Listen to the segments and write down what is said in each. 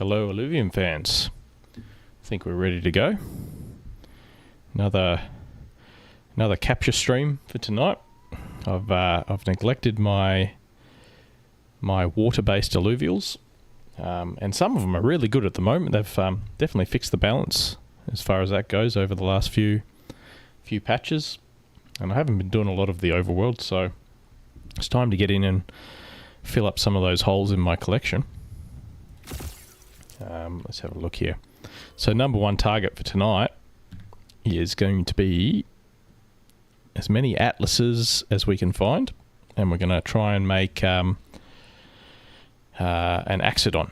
Hello, Illuvium fans. I think we're ready to go. Another capture stream for tonight. I've neglected my water-based Illuvials, and some of them are really good at the moment. They've definitely fixed the balance as far as that goes over the last few patches, and I haven't been doing a lot of the overworld, so it's time to get in and fill up some of those holes in my collection. Let's have a look here. So number one target for tonight is going to be as many atlases as we can find, and we're going to try and make an Axodon,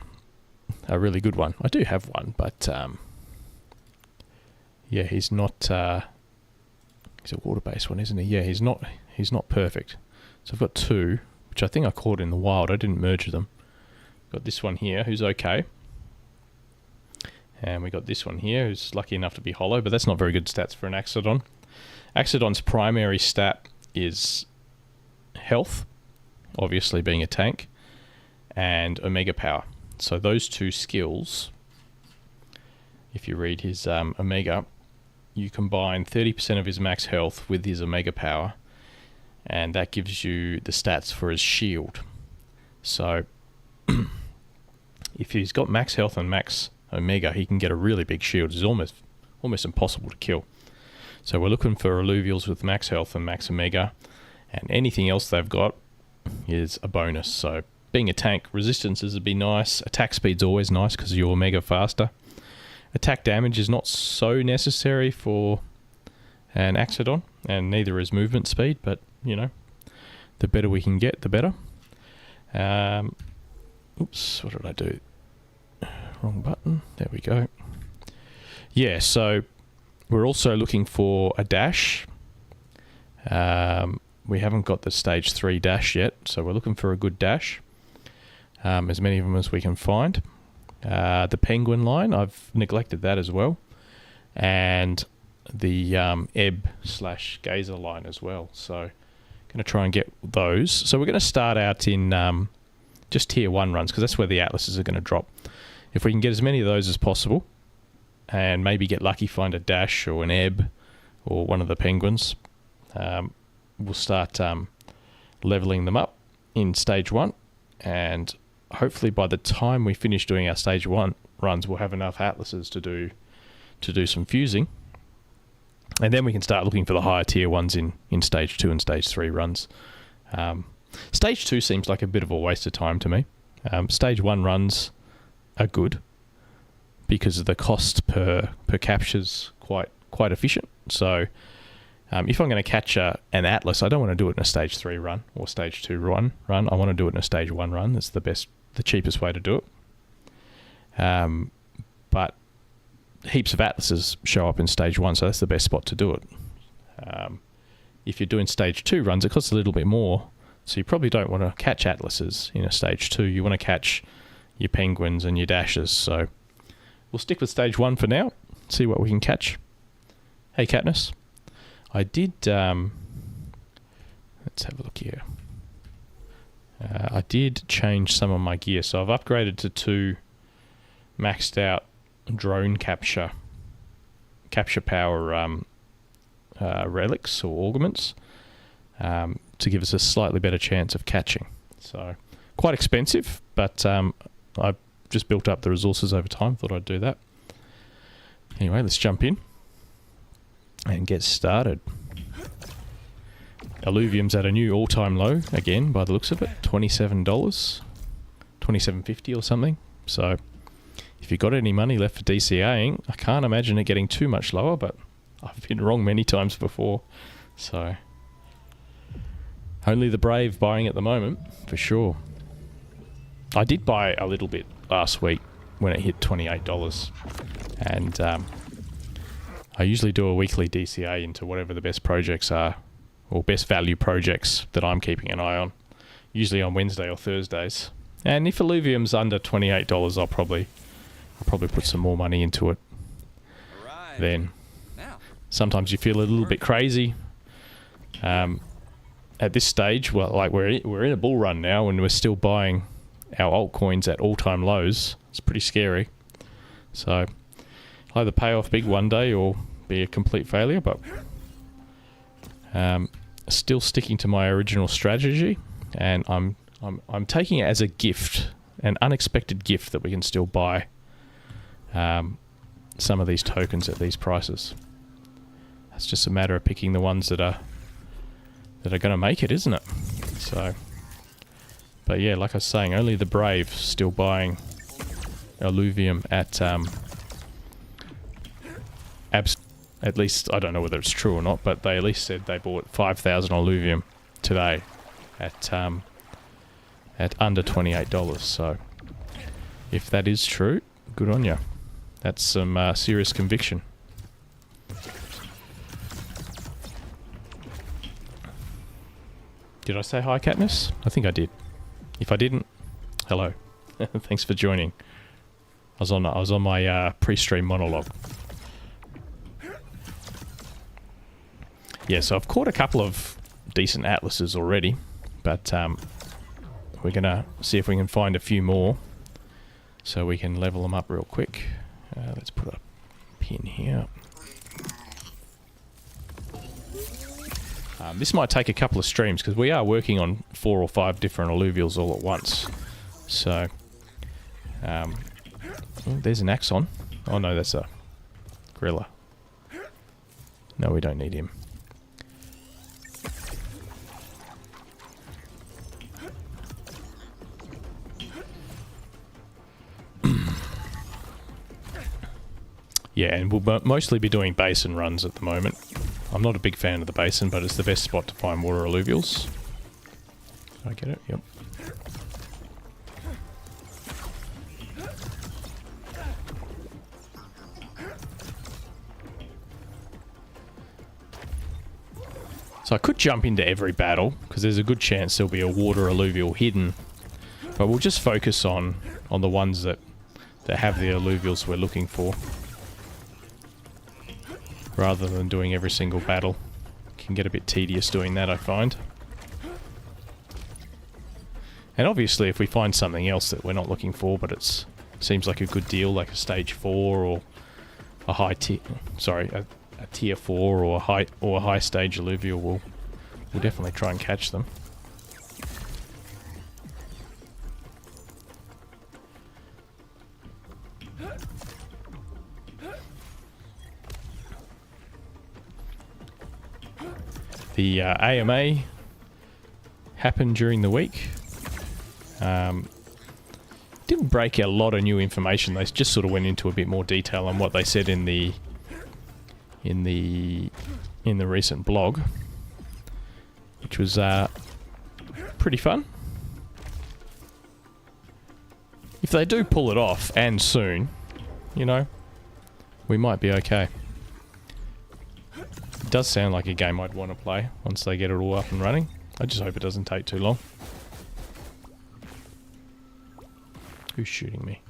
a really good one. I do have one, but yeah, he's not. He's a water-based one, isn't he? Yeah, he's not perfect. So I've got two, which I think I caught in the wild. I didn't merge them. Got this one here, who's okay. And we got this one here, who's lucky enough to be hollow, but that's not very good stats for an Axodon. Axodon's primary stat is health, obviously being a tank, and Omega Power. So those two skills, if you read his Omega, you combine 30% of his max health with his Omega Power, and that gives you the stats for his shield. So if he's got max health and max Omega, he can get a really big shield. It's almost impossible to kill. So we're looking for Illuvials with max health and max Omega, and anything else they've got is a bonus. So being a tank, resistances would be nice. Attack speed's always nice because you're Omega faster. Attack damage is not so necessary for an Axodon, and neither is movement speed, but you know, the better we can get, the better. Oops, what did I do? Wrong button. There we go. Yeah, so we're also looking for a dash. We haven't got the stage 3 dash yet, so we're looking for a good dash. As many of them as we can find. The penguin line, I've neglected that as well. And the ebb/geyser line as well. So going to try and get those. So we're going to start out in just tier 1 runs, because that's where the atlases are going to drop. If we can get as many of those as possible, and maybe get lucky, find a dash or an ebb or one of the penguins, we'll start leveling them up in stage 1, and hopefully by the time we finish doing our stage 1 runs, we'll have enough atlases to do some fusing, and then we can start looking for the higher tier ones in stage 2 and stage 3 runs. Stage 2 seems like a bit of a waste of time to me. Stage 1 runs are good because the cost per capture's quite efficient. So if I'm going to catch an atlas, I don't want to do it in a stage 3 run or stage 2 run. I want to do it in a stage 1 run. That's the cheapest way to do it. But heaps of atlases show up in stage 1, so that's the best spot to do it. If you're doing stage 2 runs, it costs a little bit more, so you probably don't want to catch atlases in a stage 2. You want to catch your penguins and your dashes. So we'll stick with stage 1 for now, see what we can catch. Hey Katniss, I did let's have a look here. I did change some of my gear, so I've upgraded to 2 maxed out drone capture power relics or augments, to give us a slightly better chance of catching. So quite expensive, but I've just built up the resources over time. Thought I'd do that. Anyway, let's jump in and get started. Illuvium's at a new all-time low again, by the looks of it. $27, $27.50 or something. So if you've got any money left for DCAing, I can't imagine it getting too much lower, but I've been wrong many times before. So only the brave buying at the moment, for sure. I did buy a little bit last week when it hit $28, and I usually do a weekly DCA into whatever the best projects are, or best value projects that I'm keeping an eye on, usually on Wednesday or Thursdays. And if Illuvium's under $28, I'll probably put some more money into it. Then sometimes you feel a little bit crazy. At this stage, well, like we're in a bull run now, and we're still buying our altcoins at all-time lows. It's pretty scary. So either pay off big one day or be a complete failure, but still sticking to my original strategy, and I'm taking it as a gift, an unexpected gift that we can still buy some of these tokens at these prices. It's just a matter of picking the ones that are going to make it, isn't it? So, but yeah, like I was saying, only the brave still buying Illuvium at at least, I don't know whether it's true or not, but they at least said they bought 5,000 Illuvium today at under $28. So if that is true, good on you. That's some serious conviction. Did I say hi, Katniss? I think I did. If I didn't, hello. Thanks for joining. I was on my pre-stream monologue. Yeah, so I've caught a couple of decent atlases already, but we're gonna see if we can find a few more so we can level them up real quick. Let's put a pin here. This might take a couple of streams because we are working on 4 or 5 different Illuvials all at once. So, oh, there's an Axon. Oh no, that's a Gorilla. No, we don't need him. Yeah, and we'll mostly be doing basin runs at the moment. I'm not a big fan of the basin, but it's the best spot to find water illuvials. Did I get it? Yep. So I could jump into every battle, because there's a good chance there'll be a water illuvial hidden. But we'll just focus on the ones that have the illuvials we're looking for, rather than doing every single battle. Can get a bit tedious doing that, I find. And obviously if we find something else that we're not looking for, but it seems like a good deal, like a stage 4 or a high tier, sorry, a tier 4 or a high stage alluvial, we'll definitely try and catch them. The AMA happened during the week. Didn't break a lot of new information. They just sort of went into a bit more detail on what they said in the recent blog, which was pretty fun. If they do pull it off, and soon, you know, we might be okay. It does sound like a game I'd want to play once they get it all up and running. I just hope it doesn't take too long. Who's shooting me?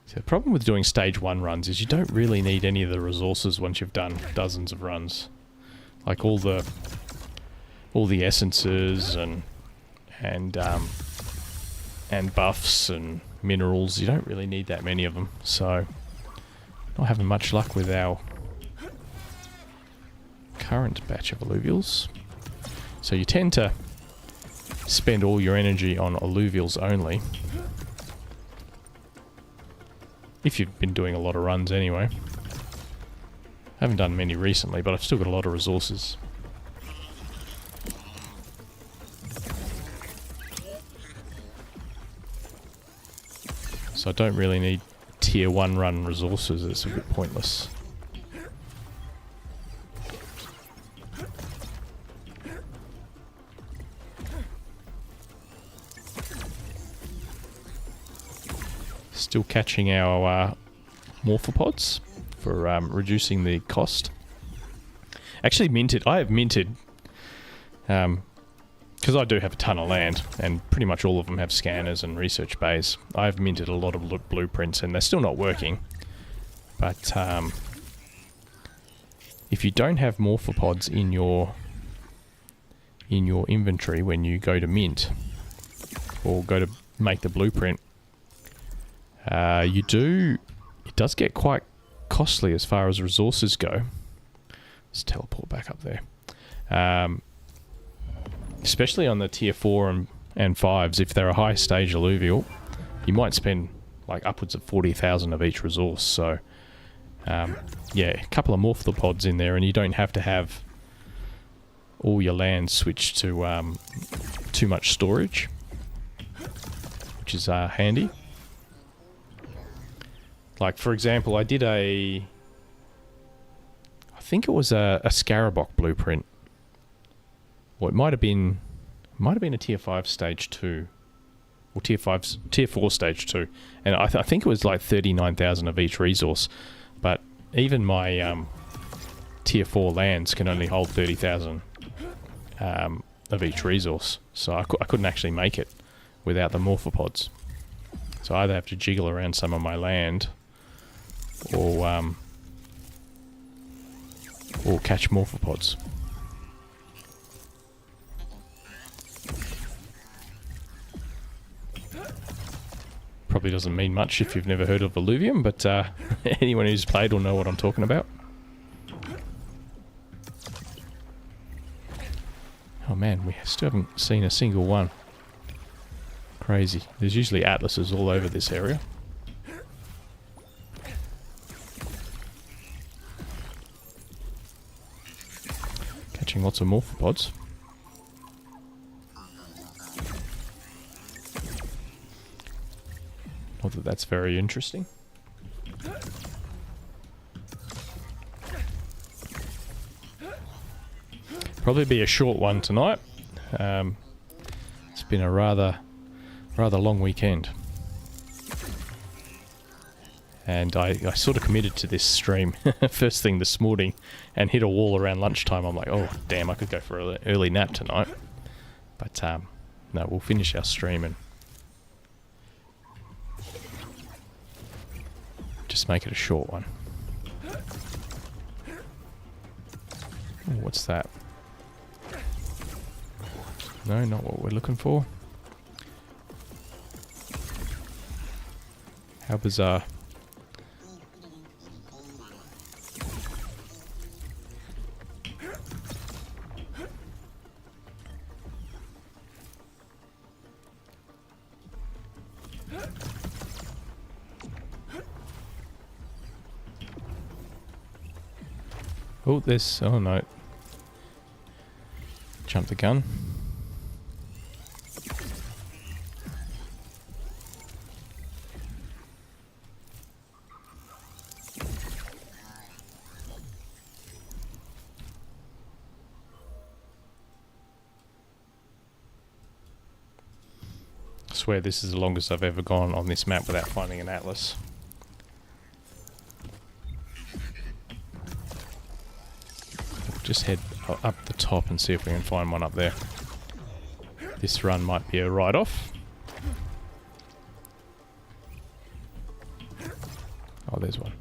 So the problem with doing stage 1 runs is you don't really need any of the resources once you've done dozens of runs. Like all the essences and buffs and minerals, you don't really need that many of them. So not having much luck with our current batch of alluvials. So you tend to spend all your energy on alluvials only, if you've been doing a lot of runs anyway. I haven't done many recently, but I've still got a lot of resources. So I don't really need tier 1 run resources, it's a bit pointless. Still catching our morphopods for reducing the cost. Actually I have minted, because I do have a ton of land, and pretty much all of them have scanners and research bays. I've minted a lot of blueprints, and they're still not working. But if you don't have morphopods in your in your inventory when you go to mint or go to make the blueprint. It does get quite costly as far as resources go. Let's teleport back up there. Especially on the tier 4 and 5s, if they're a high stage alluvial, you might spend like upwards of 40,000 of each resource. So yeah, a couple of morphopods in there, and you don't have to have all your land switched to too much storage, which is handy. Like, for example, I did I think it was a Scarabok blueprint. Well, it might have been a tier 5 stage 2. Or tier 4 stage 2. And I think it was like 39,000 of each resource. But even my tier 4 lands can only hold 30,000 of each resource. So I couldn't actually make it without the morphopods. So I either have to jiggle around some of my land or catch morphopods. Probably doesn't mean much if you've never heard of Illuvium, but anyone who's played will know what I'm talking about. Oh man, we still haven't seen a single one. Crazy. There's usually atlases all over this area. Catching lots of morphopods. Not that that's very interesting. Probably be a short one tonight. It's been a rather long weekend. And I sort of committed to this stream first thing this morning and hit a wall around lunchtime. I'm like, oh damn, I could go for an early nap tonight. But no, we'll finish our stream and just make it a short one. Ooh, what's that? No, not what we're looking for. How bizarre. Oh, this. Oh no. Jump the gun. I swear this is the longest I've ever gone on this map without finding an atlas. Just head up the top and see if we can find one up there. This run might be a write-off. Oh, there's one.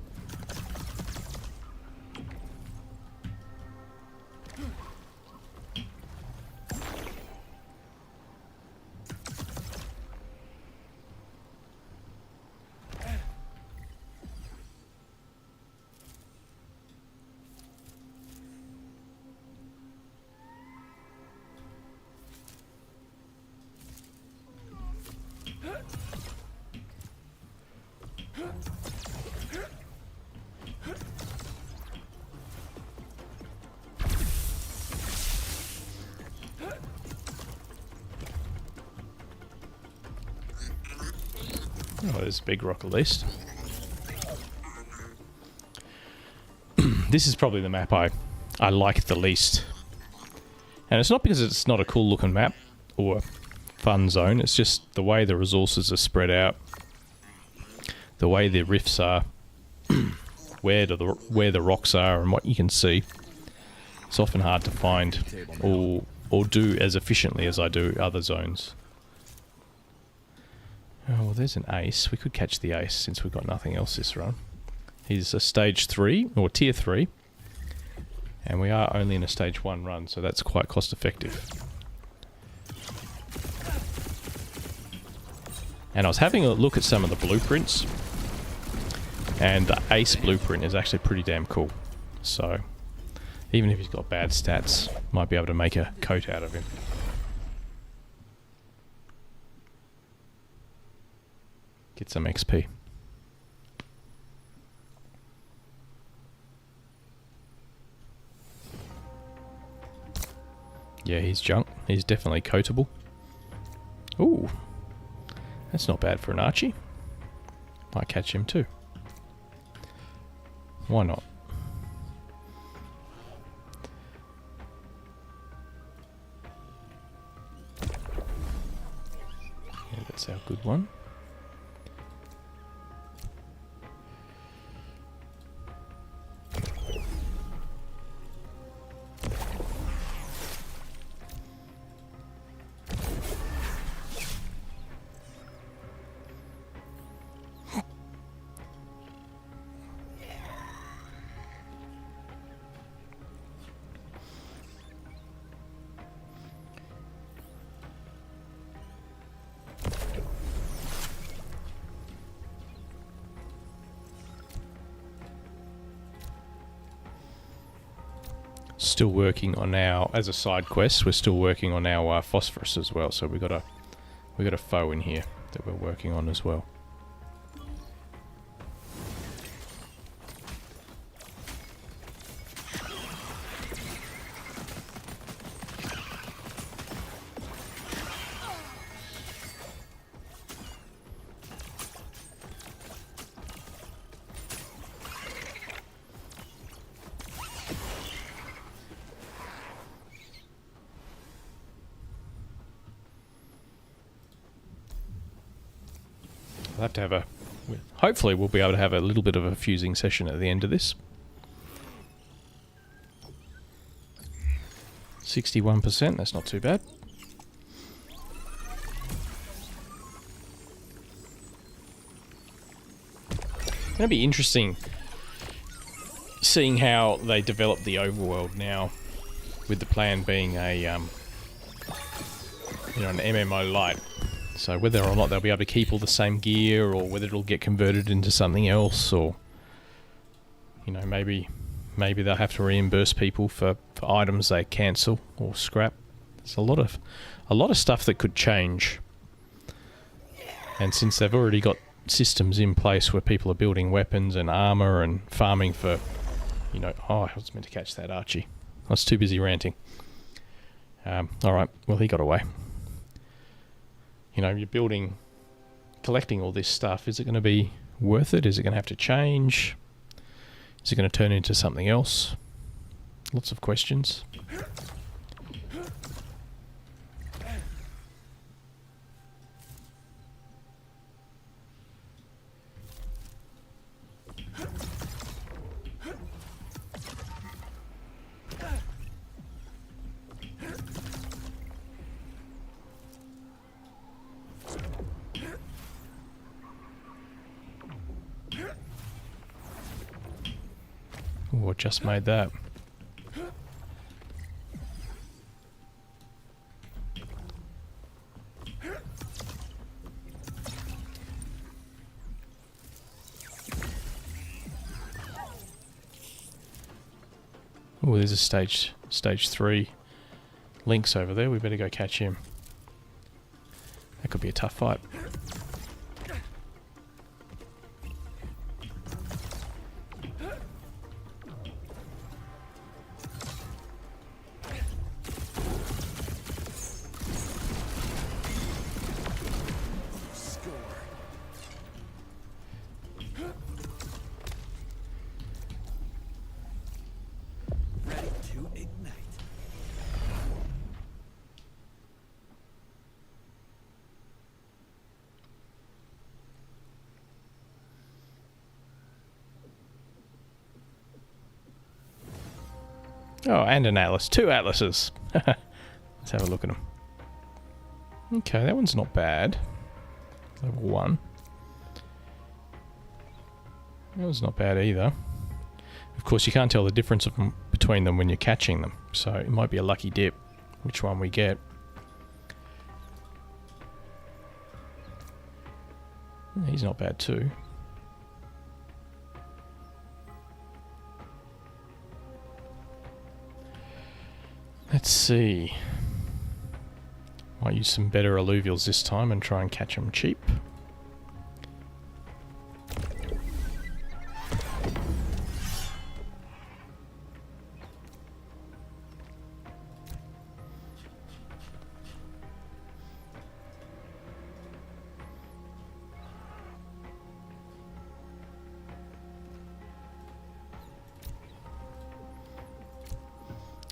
Oh, there's a big rock at least. This is probably the map I like the least. And it's not because it's not a cool looking map or a fun zone, it's just the way the resources are spread out. The way the rifts are, where the rocks are and what you can see. It's often hard to find or do as efficiently as I do other zones. Oh, well, there's an ace. We could catch the ace since we've got nothing else this run. He's a stage 3, or tier 3. And we are only in a stage 1 run, so that's quite cost effective. And I was having a look at some of the blueprints, and the Ace blueprint is actually pretty damn cool. So, even if he's got bad stats, might be able to make a coat out of him. Get some XP. Yeah, he's junk. He's definitely coatable. Ooh. That's not bad for an Archie. Might catch him too. Why not? Yeah, that's our good one. Still working on our, as a side quest, we're still working on our phosphorus as well. So we got a foe in here that we're working on as well. We'll have to have a... Hopefully we'll be able to have a little bit of a fusing session at the end of this. 61%, that's not too bad. It'll be interesting seeing how they develop the overworld now, with the plan being a, you know, an MMO light. So whether or not they'll be able to keep all the same gear, or whether it'll get converted into something else, or, you know, maybe they'll have to reimburse people for items they cancel or scrap. There's a lot of stuff that could change. And since they've already got systems in place where people are building weapons and armor and farming for, you know, oh, I was meant to catch that Archie. I was too busy ranting. Alright, well, he got away. You know, you're collecting all this stuff. Is it going to be worth it? Is it going to have to change? Is it going to turn into something else? Lots of questions. Oh, I just made that. Oh, there's a stage 3 Lynx over there. We better go catch him. That could be a tough fight. Oh, and an atlas. 2 atlases. Let's have a look at them. Okay, that one's not bad. Level 1. That one's not bad either. Of course, you can't tell the difference between them when you're catching them, so it might be a lucky dip which one we get. He's not bad too. Let's see. Might use some better alluvials this time and try and catch them cheap.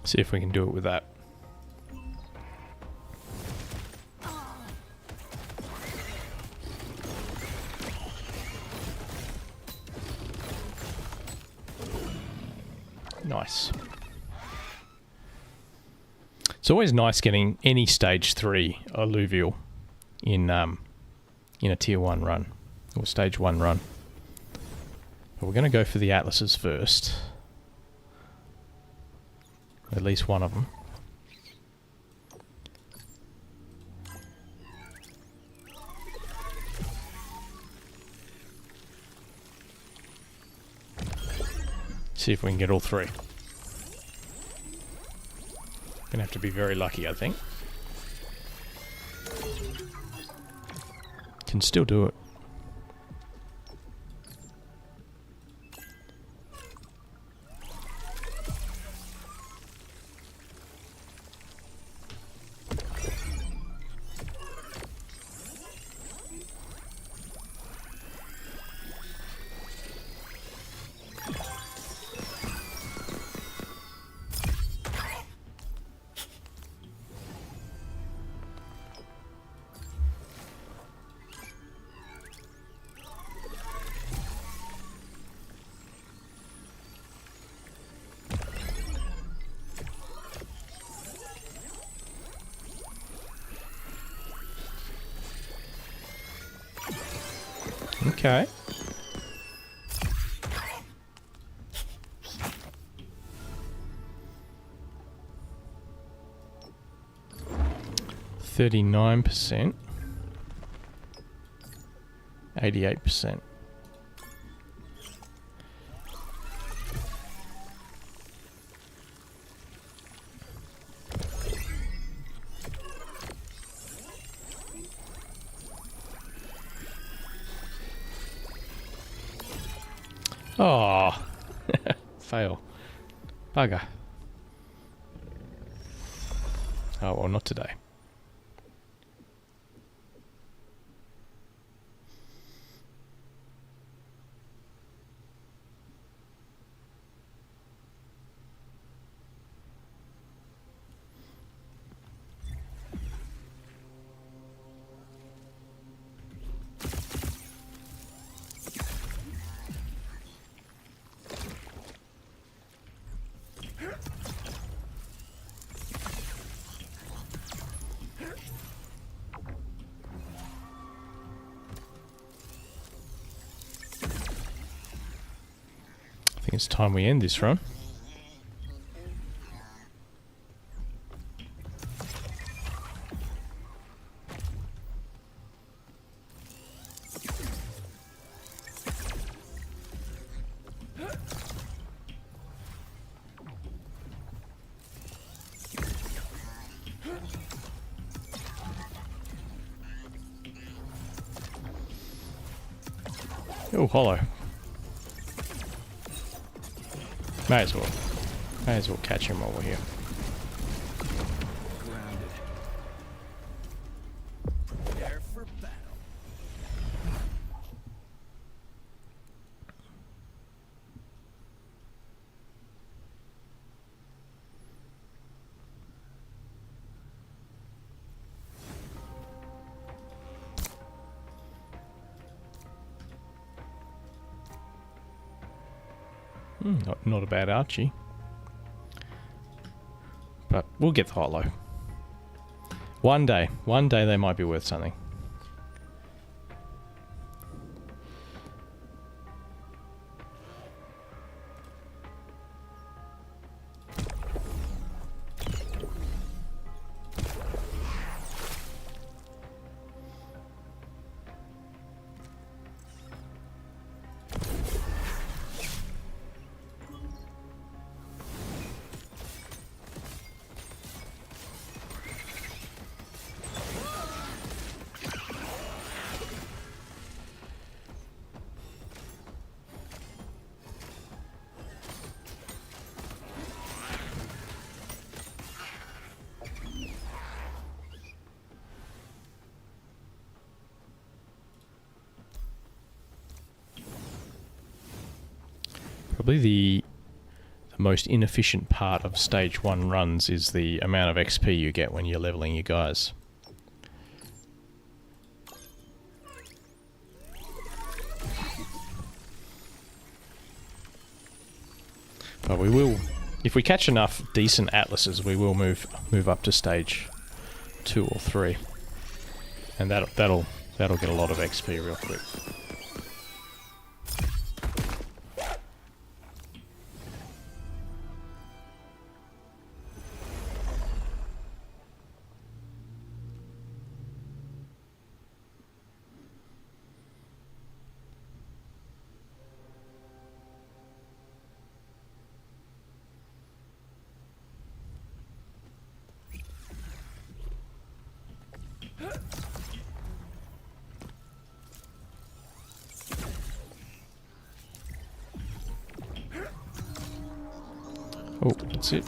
See if we can do it with that. Nice. It's always nice getting any stage 3 alluvial in a tier 1 run or stage 1 run. But we're going to go for the atlases first. At least one of them. See if we can get all 3. Gonna have to be very lucky, I think. Can still do it. Okay. %39%. 88%. Oh, fail. Bugger. Oh, well, not today. I think it's time we end this run. Oh, hollow. May as well. May as well catch him while we're here. Grounded. Prepare for battle. Not a bad Archie. But we'll get the hollow. One day they might be worth something. Probably the most inefficient part of stage 1 runs is the amount of XP you get when you're leveling your guys. But we will, if we catch enough decent atlases, we will move up to stage 2 or 3, and that'll get a lot of XP real quick. Oh, that's it.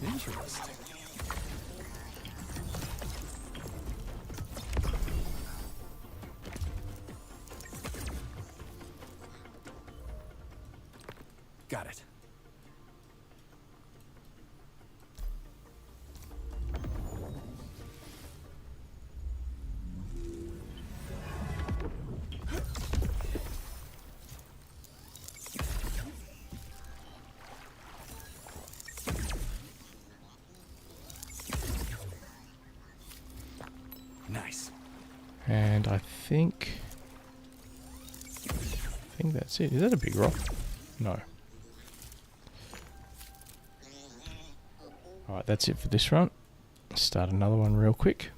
Interesting. Got it. Nice. And I think that's it. Is that a big rock? No. Alright, that's it for this run. Start another one real quick.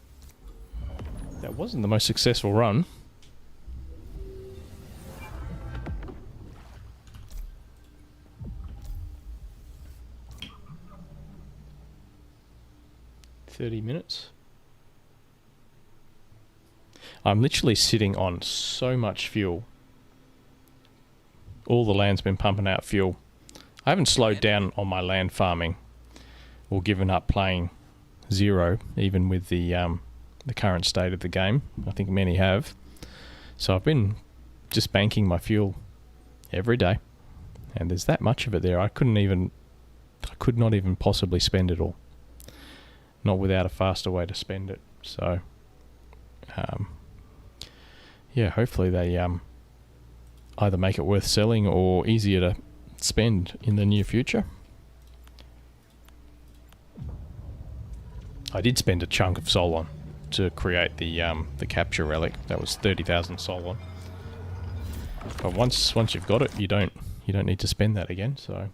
That wasn't the most successful run. $30. I'm literally sitting on so much fuel. All the land's been pumping out fuel. I haven't slowed down on my land farming or given up playing zero, even with the current state of the game. I think many have. So I've been just banking my fuel every day, and there's that much of it there. I could not even possibly spend it all, not without a faster way to spend it. So yeah, hopefully they either make it worth selling or easier to spend in the near future. I did spend a chunk of Solon to create the capture relic. That was 30,000 Solon. But once you've got it, you don't need to spend that again. So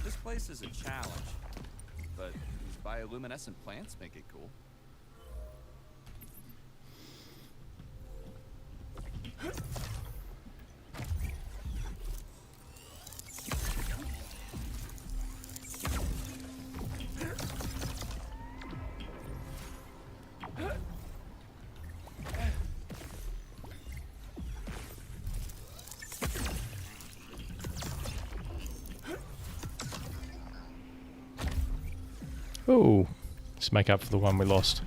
This place is a challenge, but these bioluminescent plants make it cool. oh, let's make up for the one we lost.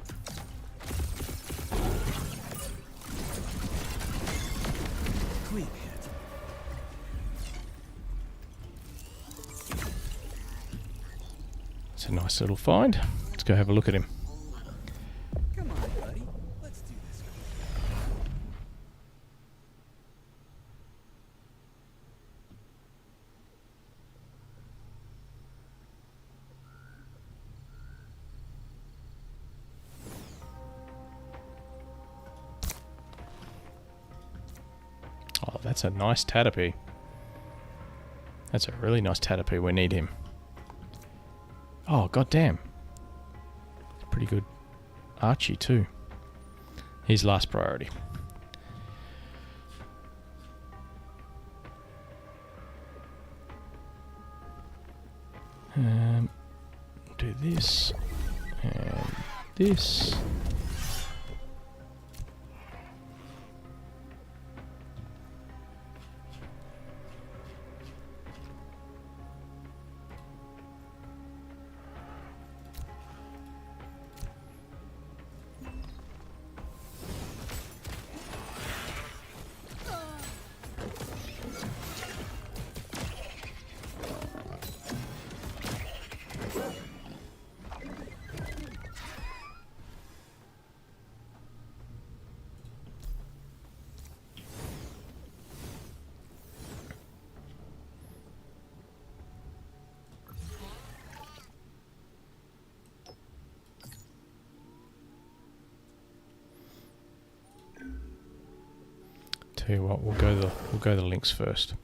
It's a nice little find. Let's go have a look at him. Come on, buddy. Let's do this. Oh, that's a nice Tatterpie. That's a really nice Tatterpie. We need him. Oh, goddamn. Pretty good Archie, too. He's last priority. Do this. And this. Tell you what, we'll go the links first.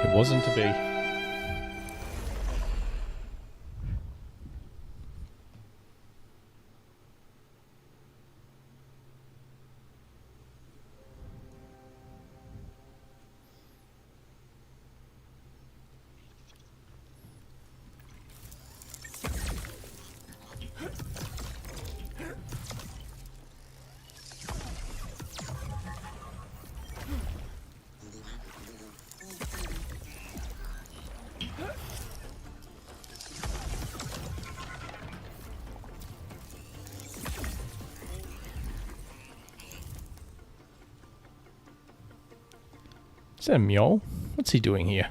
It wasn't to be. Is that a Mjol? What's he doing here?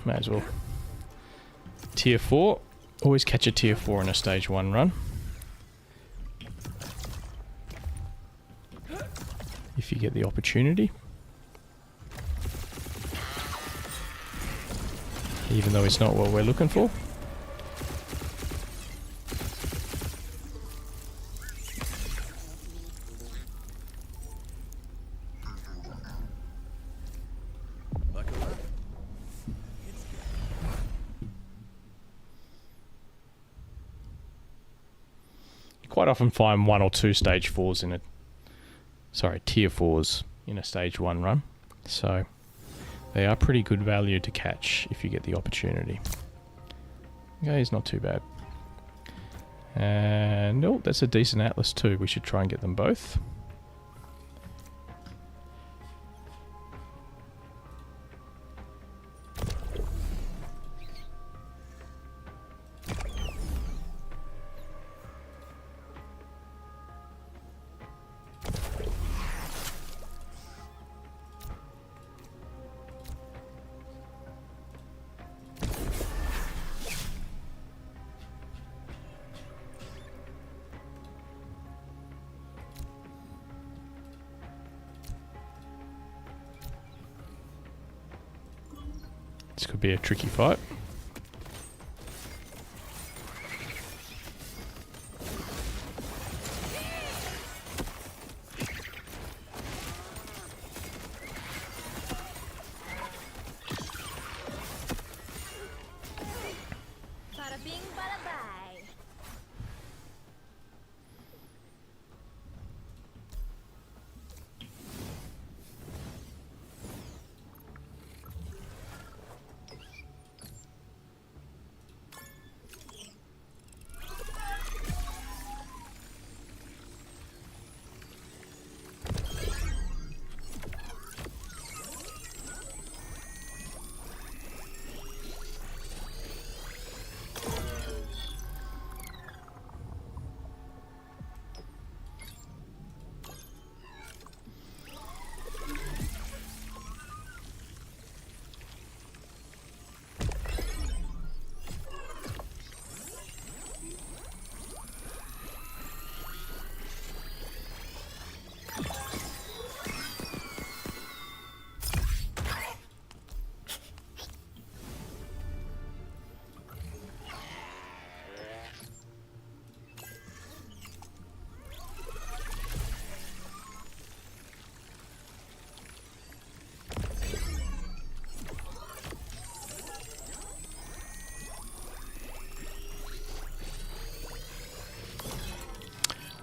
May as well. Tier 4. Always catch a tier 4 in a stage 1 run. If you get the opportunity. Even though it's not what we're looking for. Quite often find 1 or 2 stage 4s in it. Sorry, tier 4s in a stage 1 run. So they are pretty good value to catch if you get the opportunity. Okay, it's not too bad. And oh, that's a decent Atlas too. We should try and get them both. This could be a tricky fight. Bada bing, bada bye.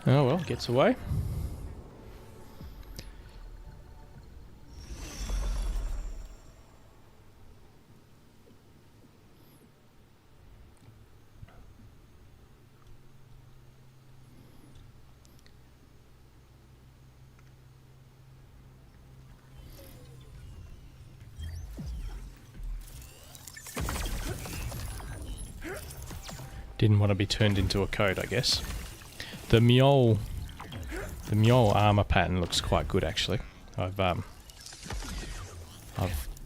Oh well, gets away. Didn't want to be turned into a coat, I guess. The mule armor pattern looks quite good actually. I've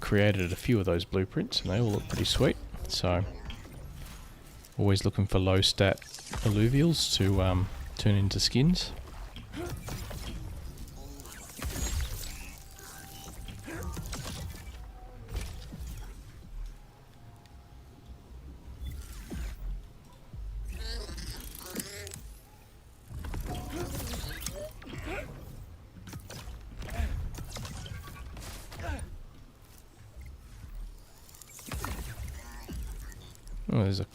created a few of those blueprints and they all look pretty sweet. So always looking for low stat Illuvials to turn into skins. Oh, there's a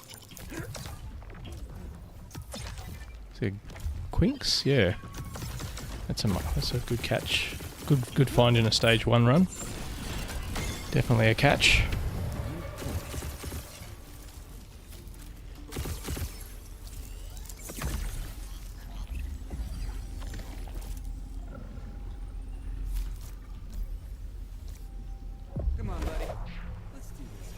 Quinks? Yeah. That's a good catch. Good find in a stage 1 run. Definitely a catch. Come on, buddy. Let's do this.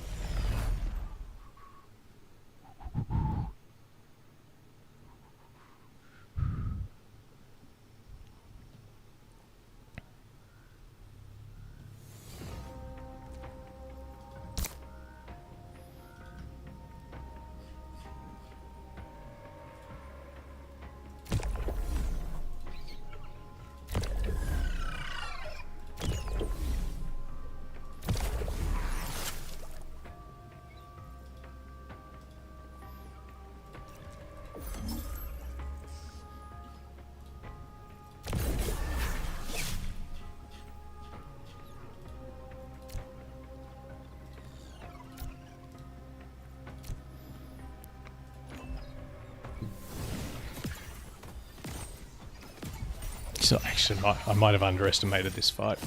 So actually, I might have underestimated this fight.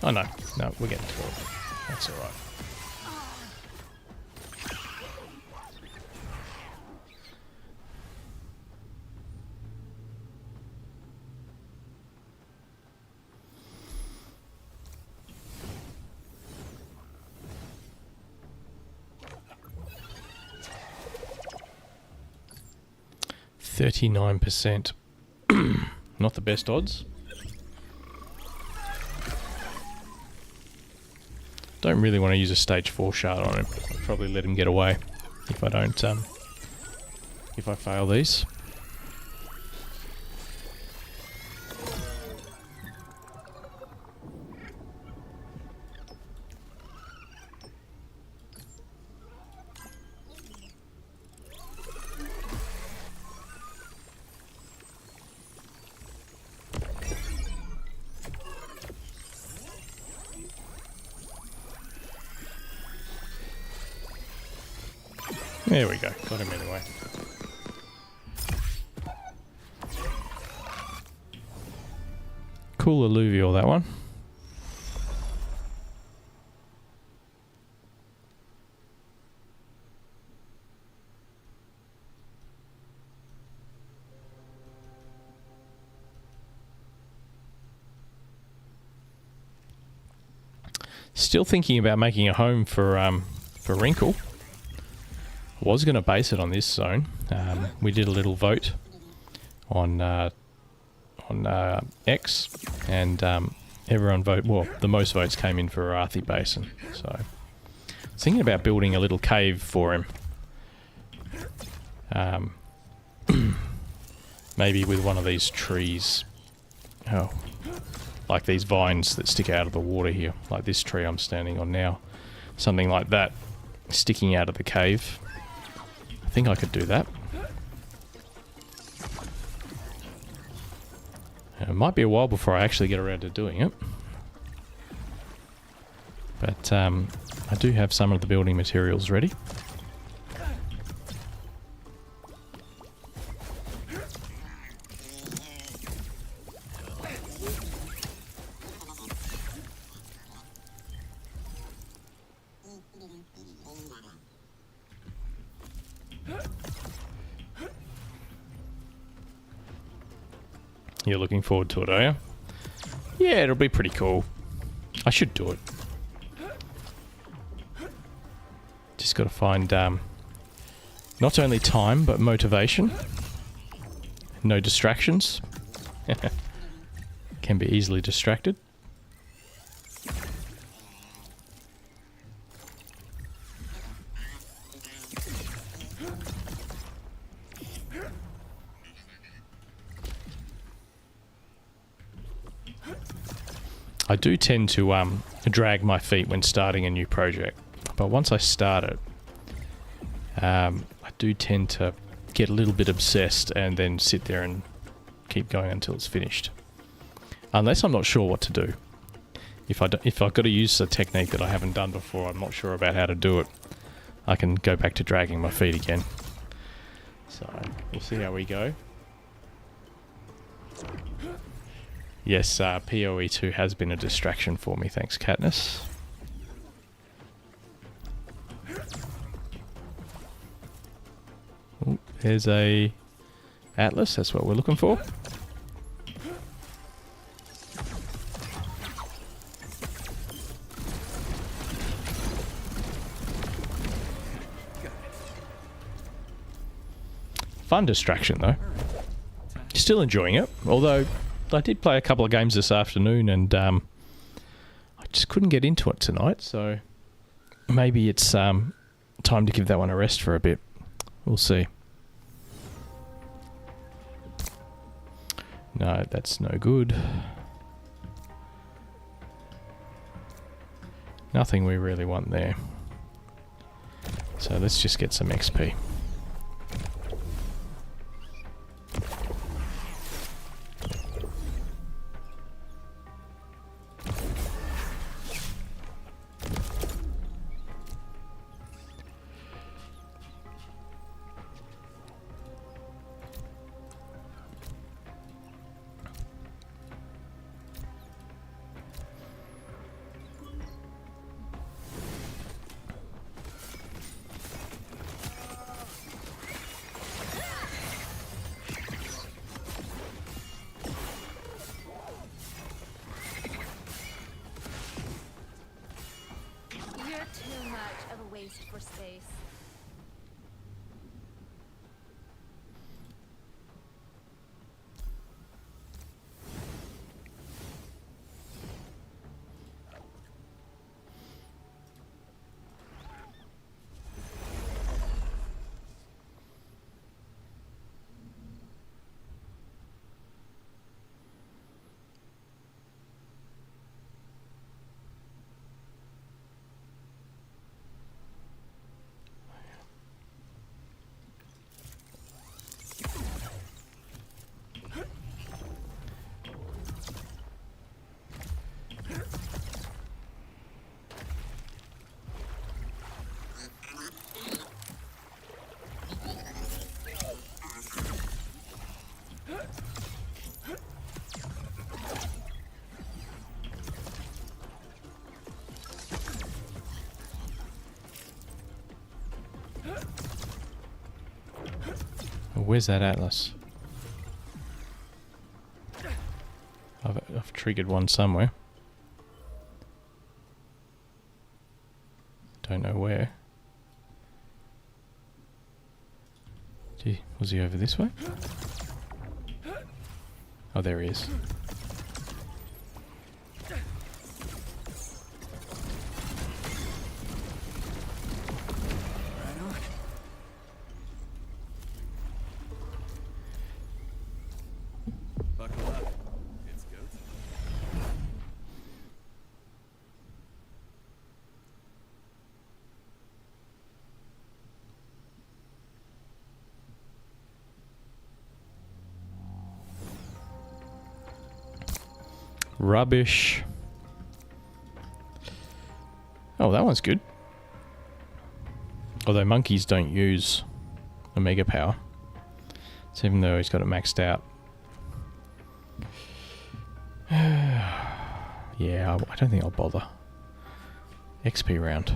Oh no, we're getting to it. That's alright. %. Not the best odds. Don't really want to use a stage 4 shard on him. I'll probably let him get away if I don't if I fail these. There we go. Got him anyway. Cool alluvial, that one. Still thinking about making a home for Wrinkle. Was going to base it on this zone. We did a little vote on X, and everyone voted. Well, the most votes came in for Arathi Basin. So, I was thinking about building a little cave for him. Maybe with one of these trees. Oh, like these vines that stick out of the water here, like this tree I'm standing on now. Something like that, sticking out of the cave. I think I could do that. It might be a while before I actually get around to doing it. But I do have some of the building materials ready. You're looking forward to it, are you? Yeah, it'll be pretty cool. I should do it. Just got to find not only time, but motivation. No distractions. Can be easily distracted. I do tend to drag my feet when starting a new project, but once I start it, I do tend to get a little bit obsessed and then sit there and keep going until it's finished. Unless I'm not sure what to do. If I've got to use a technique that I haven't done before, I'm not sure about how to do it, I can go back to dragging my feet again. So, we'll see how we go. Yes, PoE2 has been a distraction for me, thanks Katniss. Ooh, there's a Atlas, that's what we're looking for. Fun distraction though. Still enjoying it, although I did play a couple of games this afternoon and I just couldn't get into it tonight, so maybe it's time to give that one a rest for a bit. We'll see. No, that's no good. Nothing we really want there. So let's just get some XP. Where's that Atlas? I've triggered one somewhere. Don't know where. Gee, was he over this way? Oh, there he is. Buckle up. It's go time. Rubbish. Oh, that one's good. Although monkeys don't use Omega power. So even though he's got it maxed out. Yeah, I don't think I'll bother. XP round.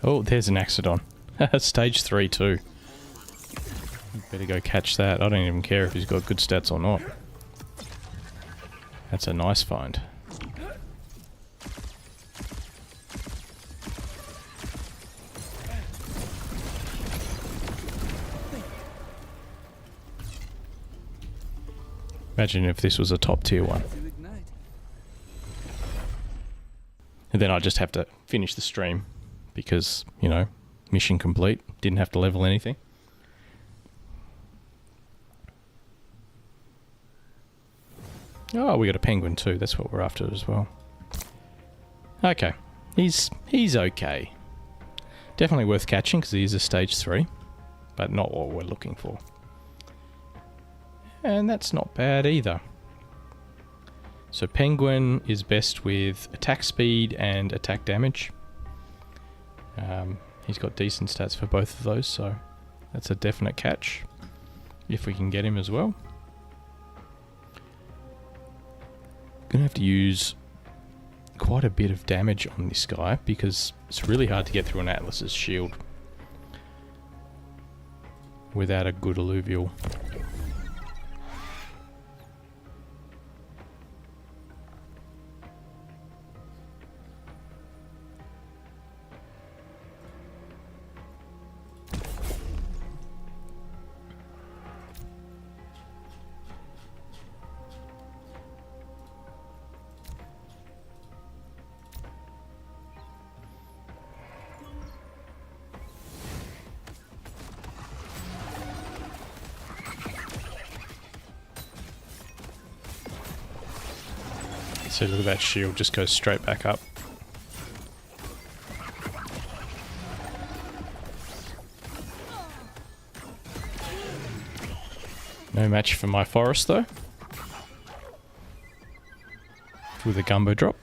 Oh, there's an Axodon. Stage 3 too. Better go catch that. I don't even care if he's got good stats or not. That's a nice find. Imagine if this was a top tier one. And then I just have to finish the stream because, you know, mission complete. Didn't have to level anything. Oh, we got a penguin too. That's what we're after as well. Okay. He's okay. Definitely worth catching because he is a stage 3. But not what we're looking for. And that's not bad either. So penguin is best with attack speed and attack damage. He's got decent stats for both of those, so that's a definite catch if we can get him as well. Gonna have to use quite a bit of damage on this guy because it's really hard to get through an Atlas's shield without a good Illuvial. So look at that shield, just goes straight back up. No match for my forest though. With a gumbo drop.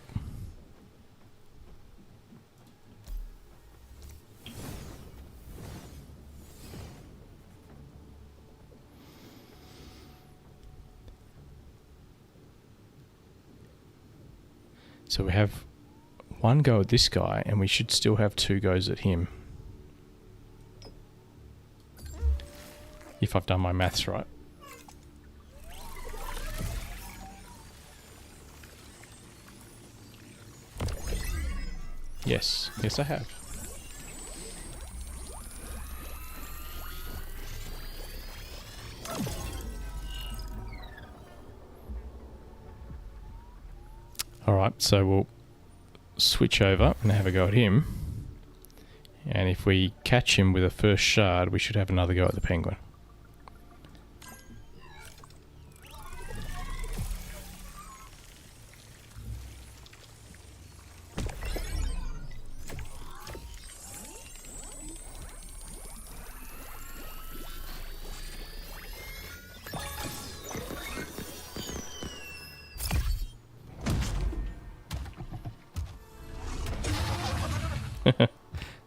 So we have one go at this guy, and we should still have 2 goes at him. If I've done my maths right. Yes, yes I have. Alright, so we'll switch over and have a go at him. And if we catch him with a first shard, we should have another go at the penguin.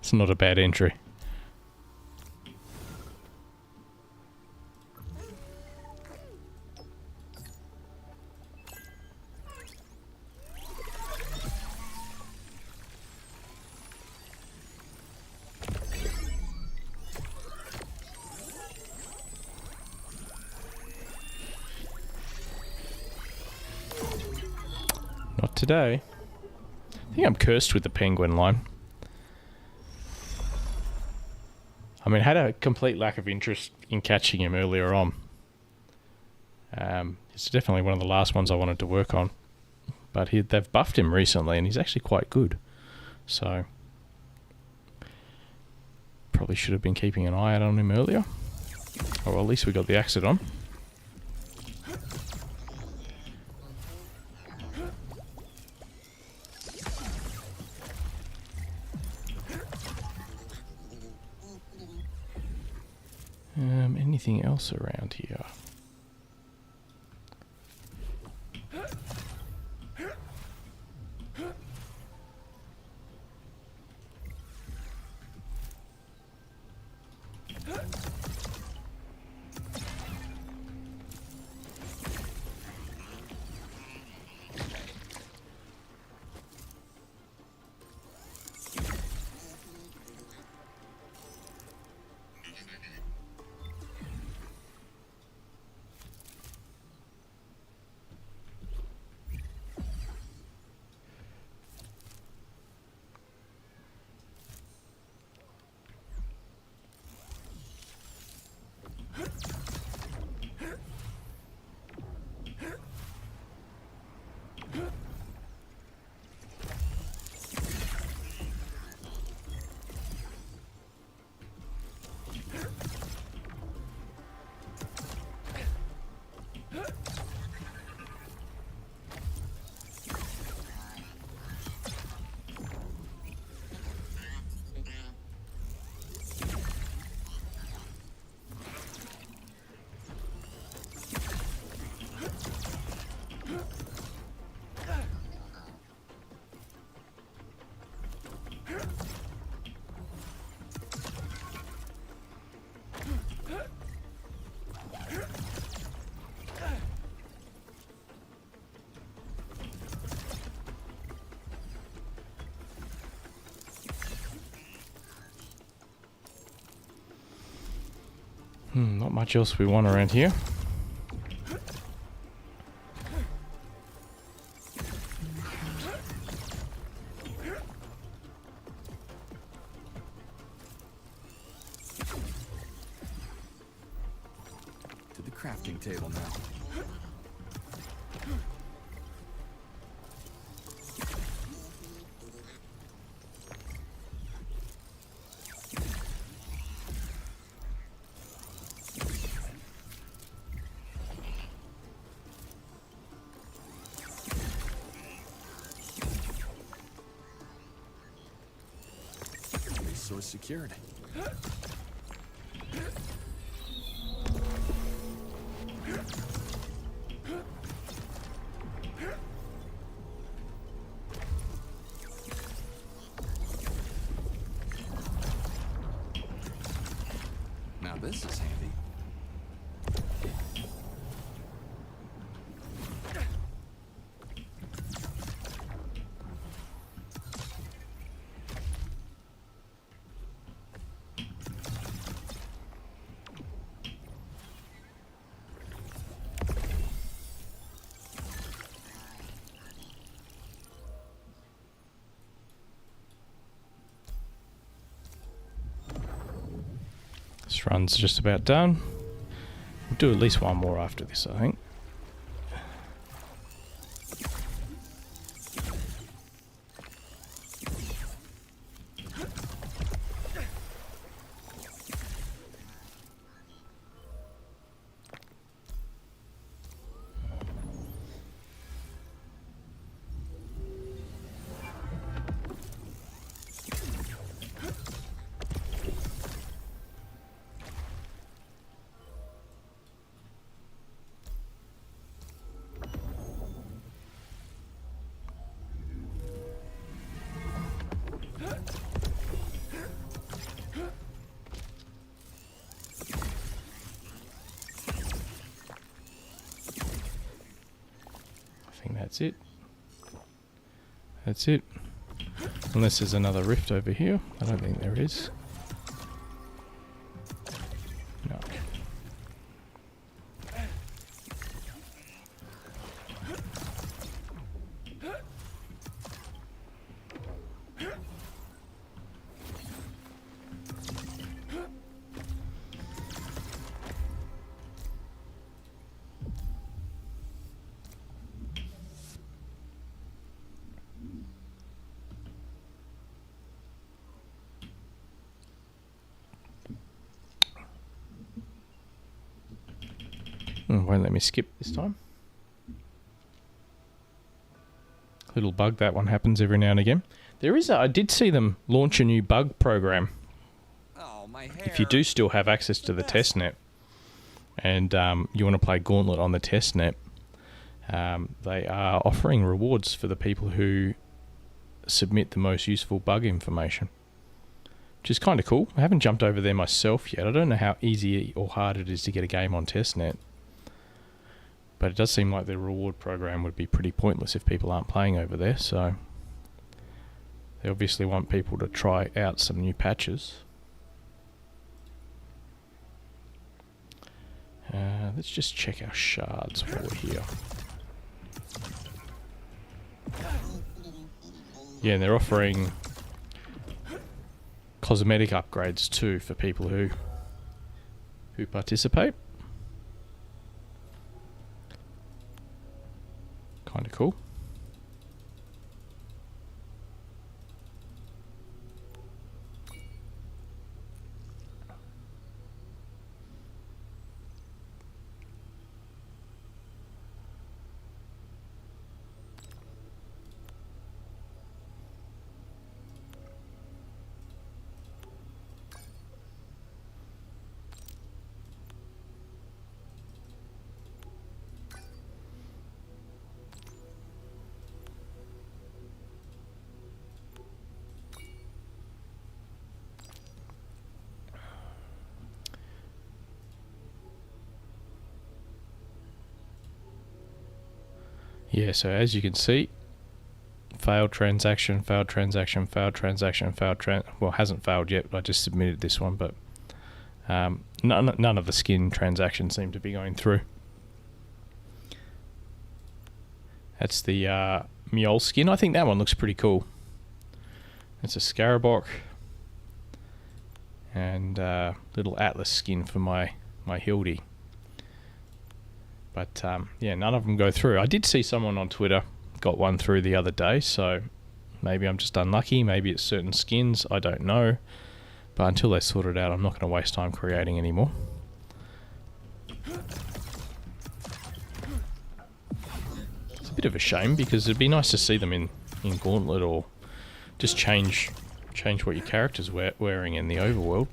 It's not a bad entry. Not today. I think I'm cursed with the penguin line. I mean, I had a complete lack of interest in catching him earlier on. It's definitely one of the last ones I wanted to work on. But they've buffed him recently, and he's actually quite good. So, probably should have been keeping an eye out on him earlier. Or at least we got the Axodon. Anything else around here? Not much else we want around here. To the crafting table now. Resource secured. Now this is handy. This run's just about done. We'll do at least one more after this, I think. I think that's it. That's it. Unless there's another rift over here. I don't think there is. No. Won't let me skip this time. Little bug, that one happens every now and again. There is I did see them launch a new bug program. Oh, my hair. If you do still have access to the testnet and you want to play Gauntlet on the testnet, they are offering rewards for the people who submit the most useful bug information, which is kind of cool. I haven't jumped over there myself yet. I don't know how easy or hard it is to get a game on testnet, but it does seem like the reward program would be pretty pointless if people aren't playing over there, so they obviously want people to try out some new patches. Let's just check our shards while we're here. Yeah, and they're offering cosmetic upgrades too for people who participate. Kind of cool. Yeah, so as you can see, failed transaction, failed transaction, failed transaction, well, hasn't failed yet. I just submitted this one, but none of the skin transactions seem to be going through. That's the Mjol skin. I think that one looks pretty cool. It's a Scarabok and little Atlas skin for my Hildy. But yeah, none of them go through. I did see someone on Twitter got one through the other day, so maybe I'm just unlucky. Maybe it's certain skins. I don't know. But until they sort it out, I'm not going to waste time creating anymore. It's a bit of a shame because it'd be nice to see them in Gauntlet, or just change what your character's wearing in the overworld.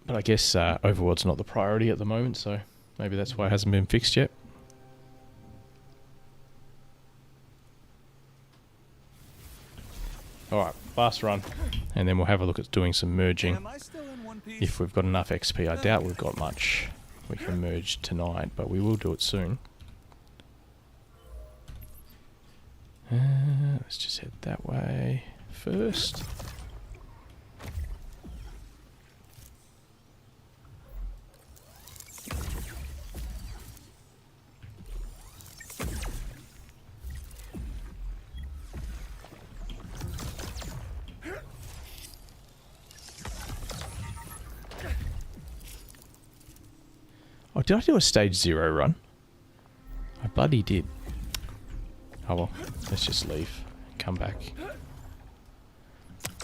But I guess Overworld's not the priority at the moment, so maybe that's why it hasn't been fixed yet. Alright, last run. And then we'll have a look at doing some merging. Am I still in one piece? If we've got enough XP. I doubt we've got much. We can merge tonight, but we will do it soon. Let's just head that way first. Oh, did I do a stage 0 run? I bloody did. Oh well, let's just leave. Come back.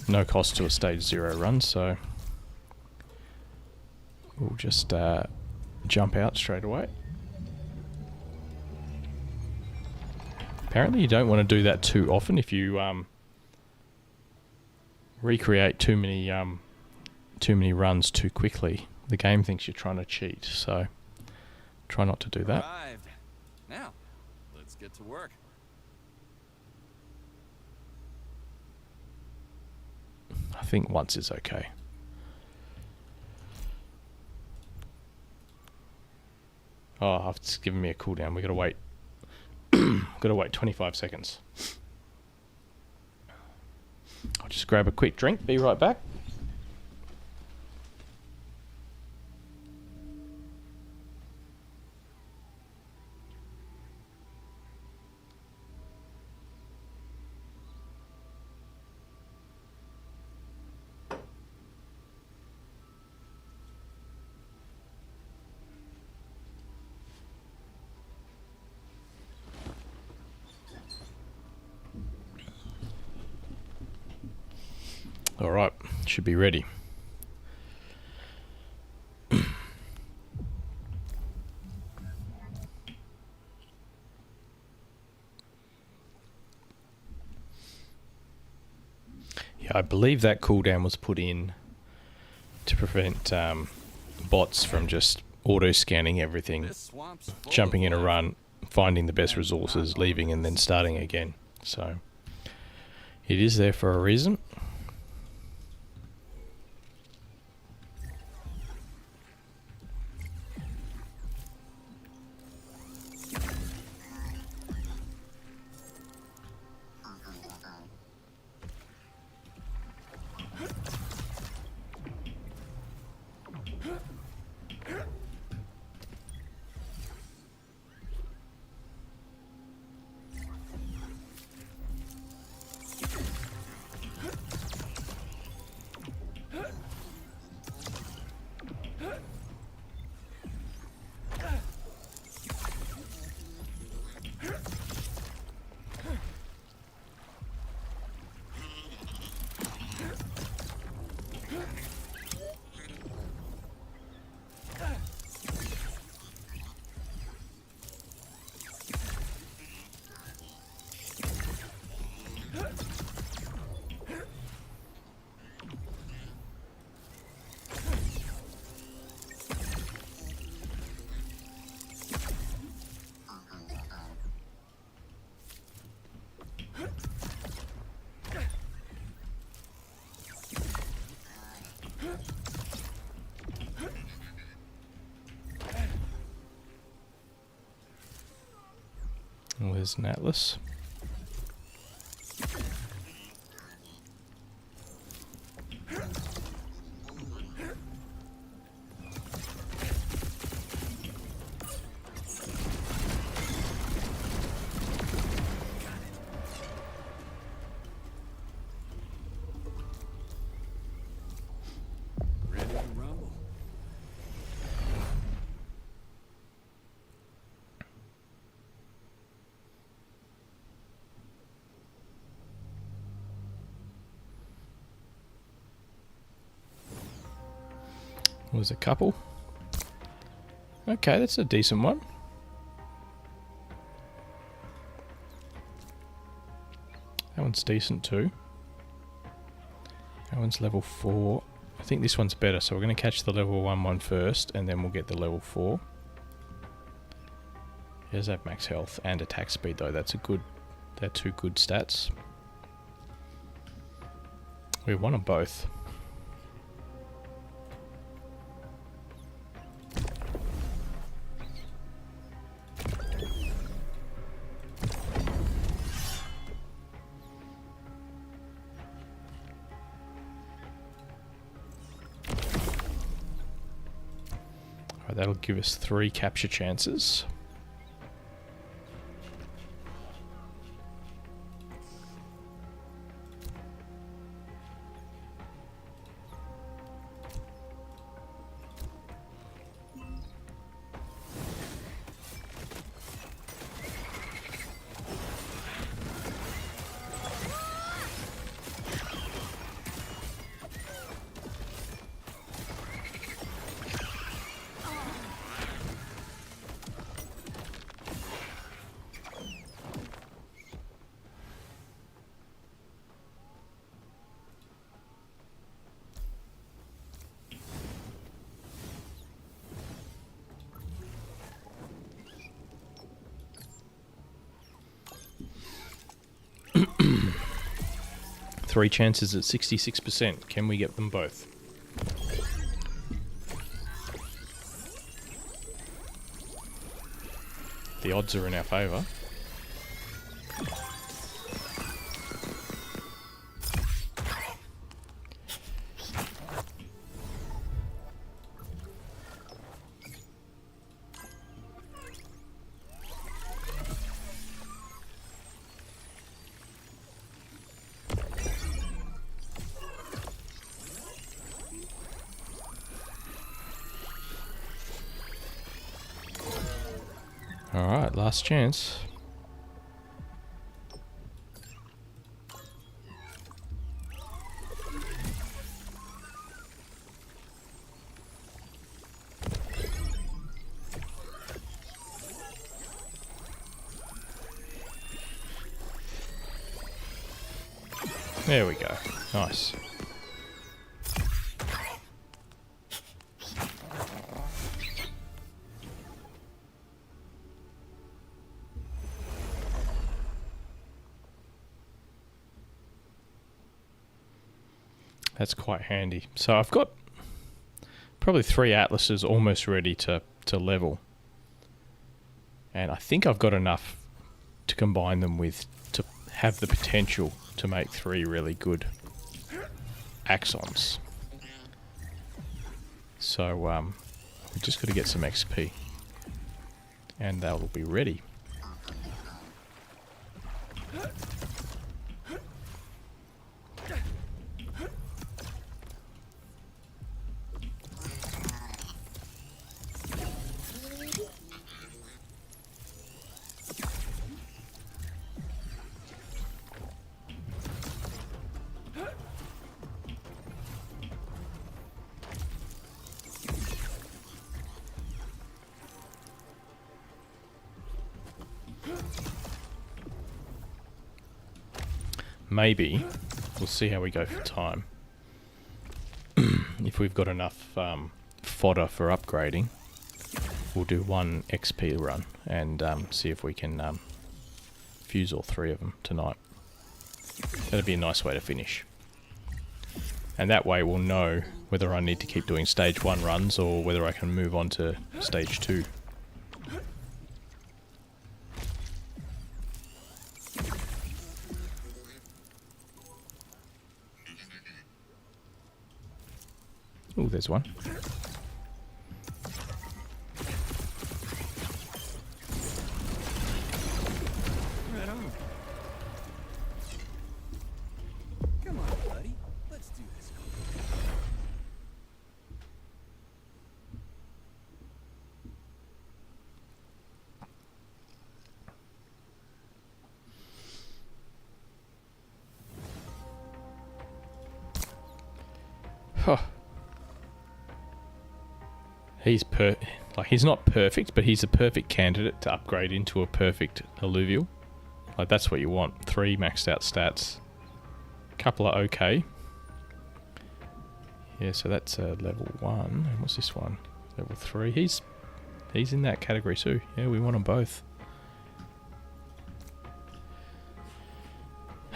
No cost to a stage 0 run, so we'll just jump out straight away. Apparently you don't want to do that too often. If you recreate too many runs too quickly, the game thinks you're trying to cheat, so try not to do that. Arrived. Now, let's get to work. I think once is okay. Oh, it's given me a cooldown. We gotta wait. Gotta wait 25 seconds. I'll just grab a quick drink. Be right back. Alright, should be ready. Yeah, I believe that cooldown was put in to prevent bots from just auto-scanning everything, This swamp's full jumping in a of life. run, finding the best resources, leaving and then starting again. So, it is there for a reason. Oh, there's an Atlas. Ready to rumble. Was a couple. Okay, that's a decent one. That one's decent too. That one's level 4. I think this one's better, so we're going to catch the level 1 one first, and then we'll get the level 4. He does have max health and attack speed though. They're two good stats. We want them both. Alright, that'll give us 3 capture chances. Three chances at 66%. Can we get them both? The odds are in our favour. Alright, last chance. There we go. Nice. That's quite handy. So I've got probably 3 atlases almost ready to level. And I think I've got enough to combine them with to have the potential to make 3 really good Axons. So we've just got to get some XP. And they'll be ready. Maybe we'll see how we go for time. If we've got enough fodder for upgrading, we'll do 1 XP run and see if we can fuse all 3 of them tonight. That'd be a nice way to finish. And that way we'll know whether I need to keep doing stage 1 runs or whether I can move on to stage 2. Oh, there's one. Right on. Come on, buddy. Let's do this. Huh. He's not perfect, but he's a perfect candidate to upgrade into a perfect Illuvial. Like, that's what you want. 3 maxed out stats. A couple are okay. Yeah, so that's level 1. And what's this one? Level 3. He's in that category too. Yeah, we want them both.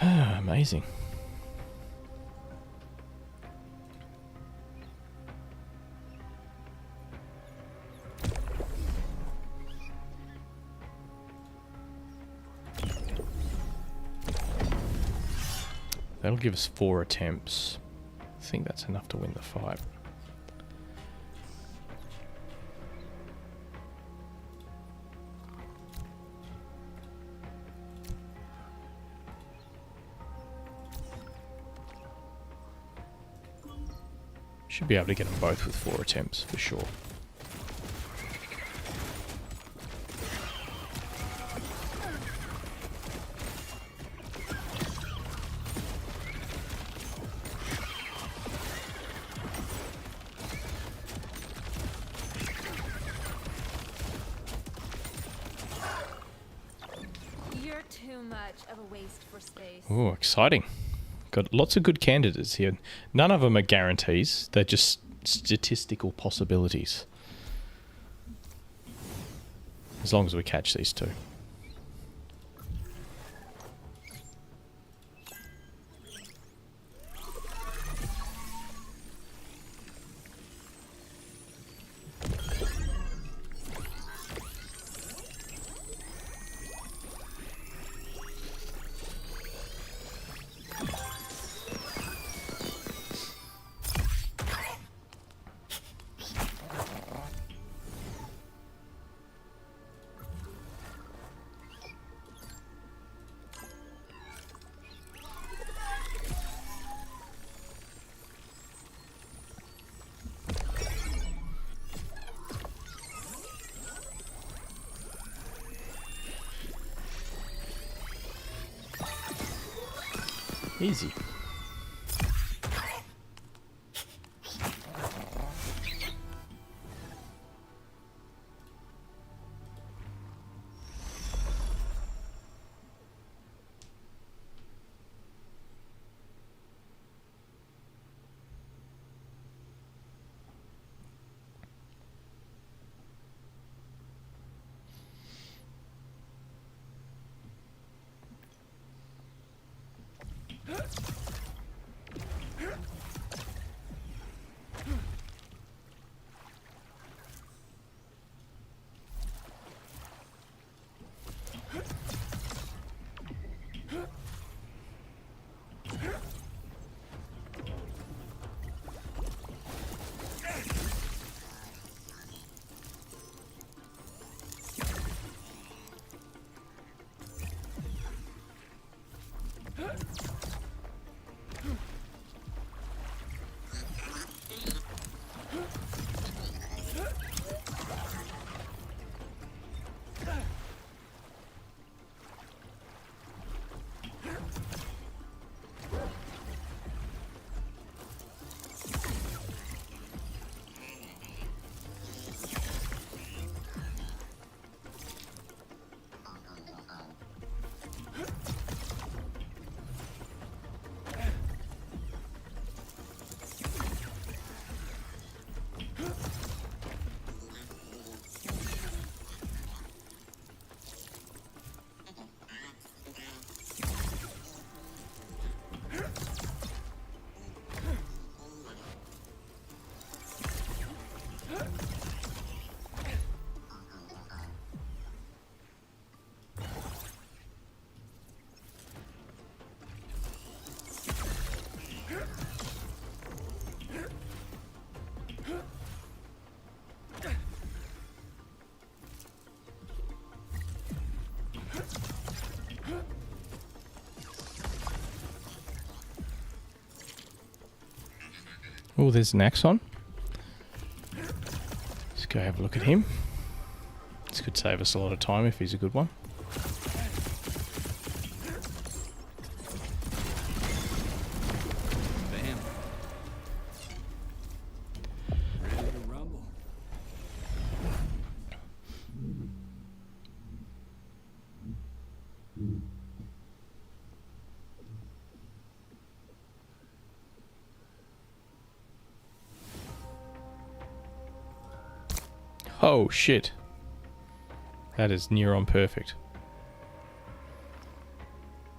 Amazing. That'll give us 4 attempts. I think that's enough to win the fight. Should be able to get them both with 4 attempts for sure. You're too much of a waste for space. Oh, exciting. Got lots of good candidates here. None of them are guarantees. They're just statistical possibilities. As long as we catch these 2. Easy. Oh, there's an Axon. Let's go have a look at him. This could save us a lot of time if he's a good one. Bam. Ready to rumble. Oh, shit. That is near on perfect.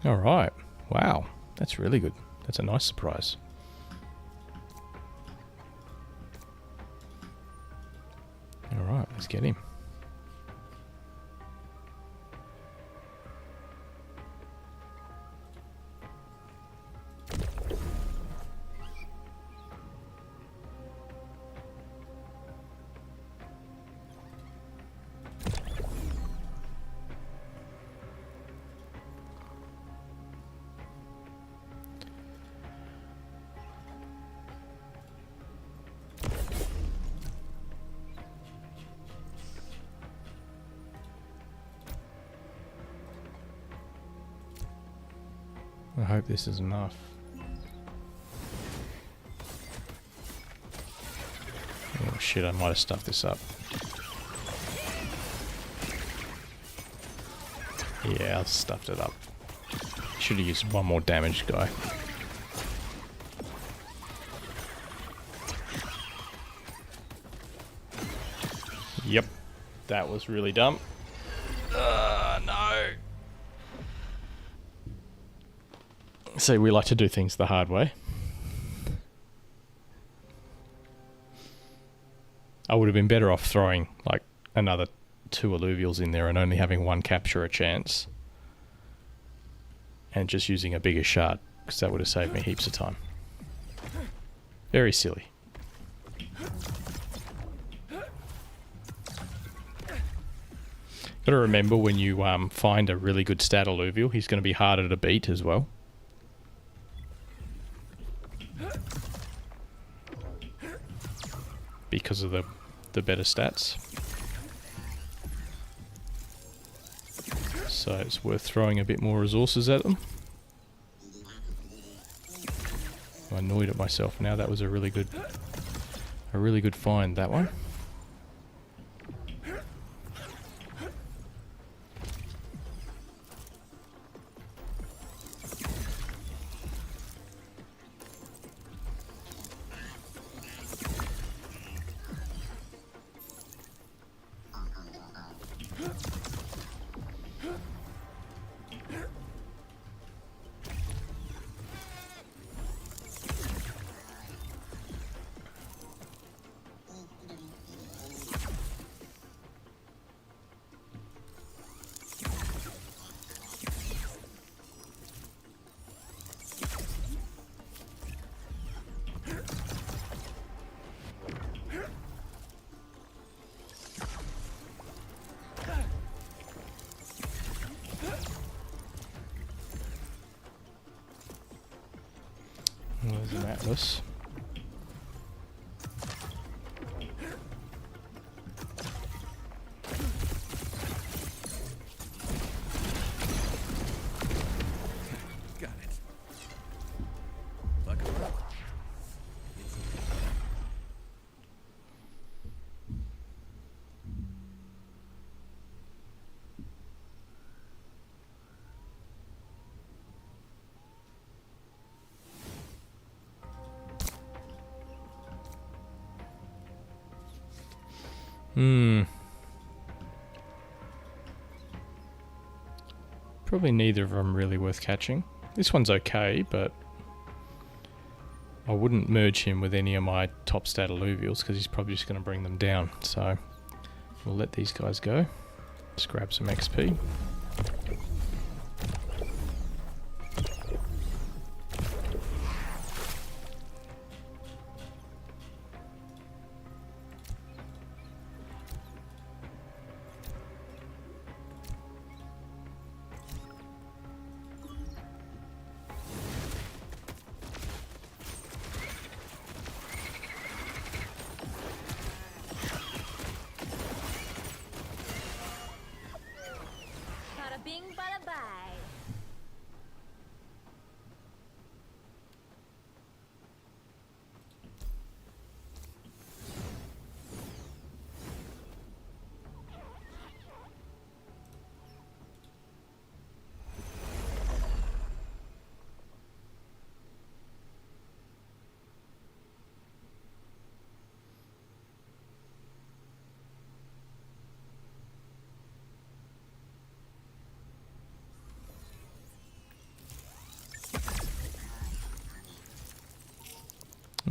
Alright. Wow. That's really good. That's a nice surprise. Alright, let's get him. I hope this is enough. Oh shit, I might have stuffed this up. Yeah, I stuffed it up. Should have used one more damage guy. Yep, that was really dumb. No. See, we like to do things the hard way. I would have been better off throwing like another 2 Illuvials in there and only having one capture a chance. And just using a bigger shard, because that would have saved me heaps of time. Very silly. Got to remember when you find a really good stat Illuvial, he's going to be harder to beat as well. Because of the better stats. So it's worth throwing a bit more resources at them. I'm annoyed at myself now. That was a really good find, that one. There's an Atlas. Got it. Luck of luck. Probably neither of them really worth catching. This one's okay, but I wouldn't merge him with any of my top stat Illuvials because he's probably just going to bring them down. So we'll let these guys go. Just grab some XP.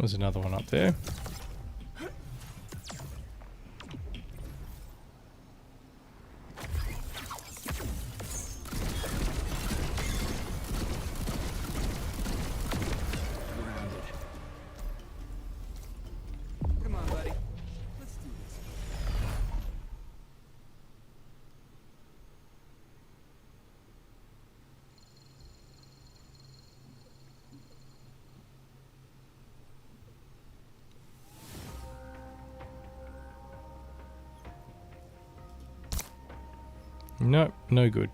There's another one up there. Come on, buddy. Let's do this. Nope, no good.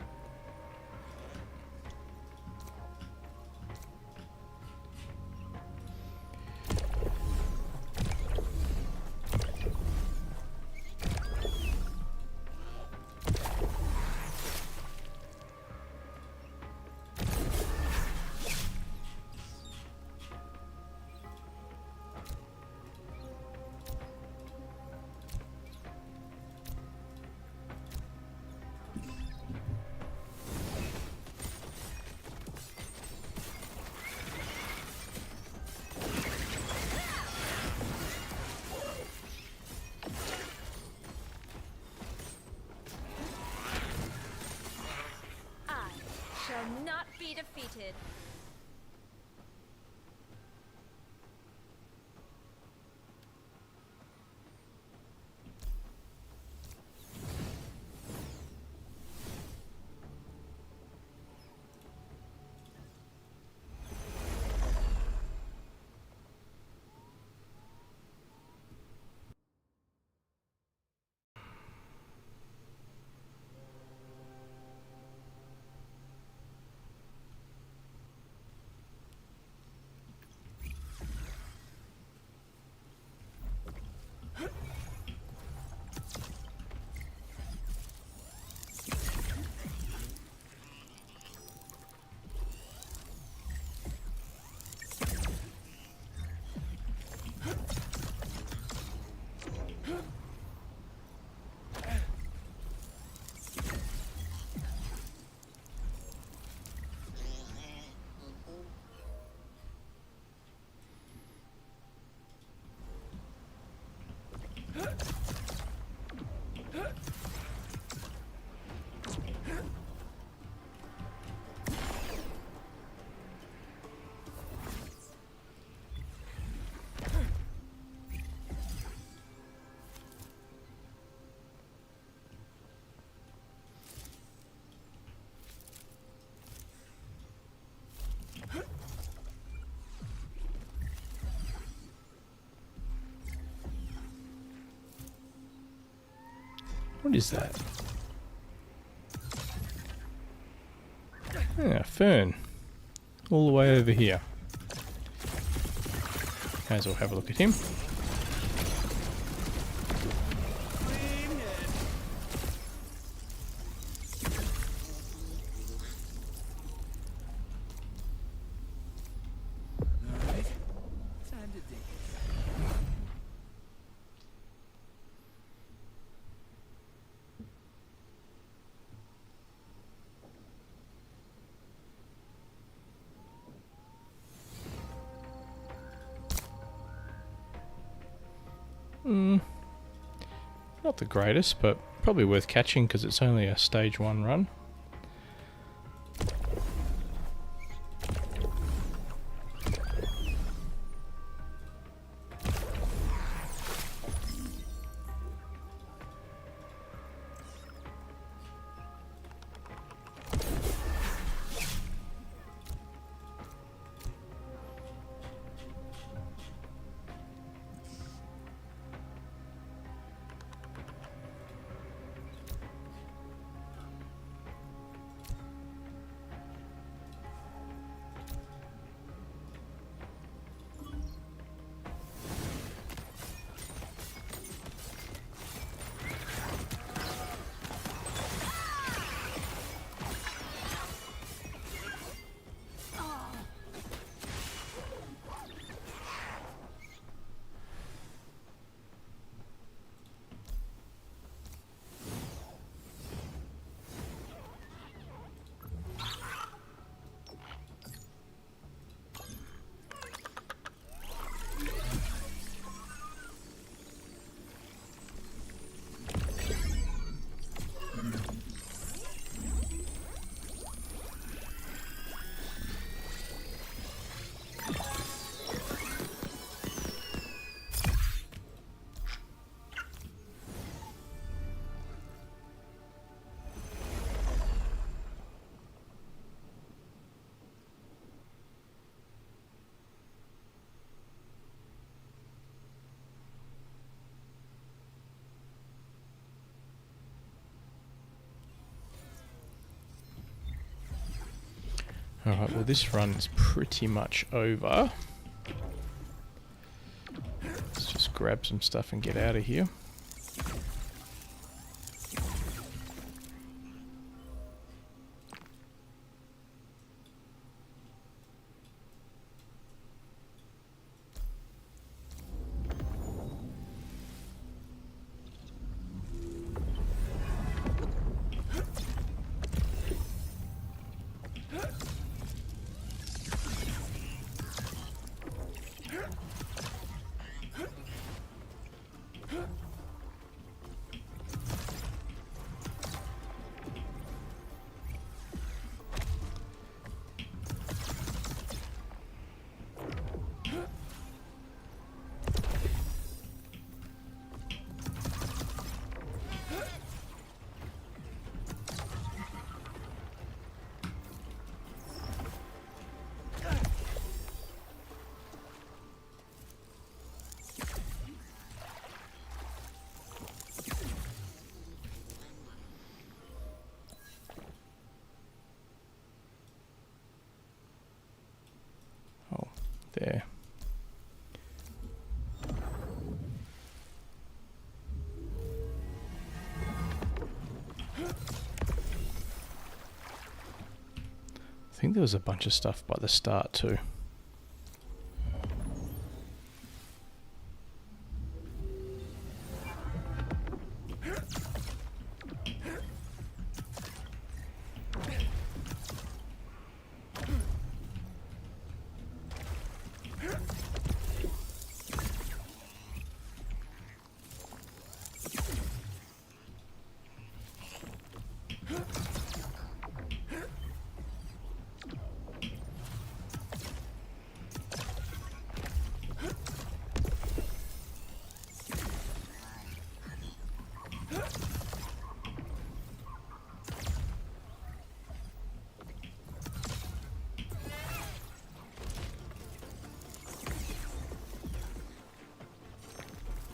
I shall not be defeated. What is that? Yeah, fern. All the way over here. May as well have a look at him. Alright. Time to dig. Not the greatest, but probably worth catching because it's only a stage 1 run. Alright, well this run is pretty much over. Let's just grab some stuff and get out of here. There. I think there was a bunch of stuff by the start too.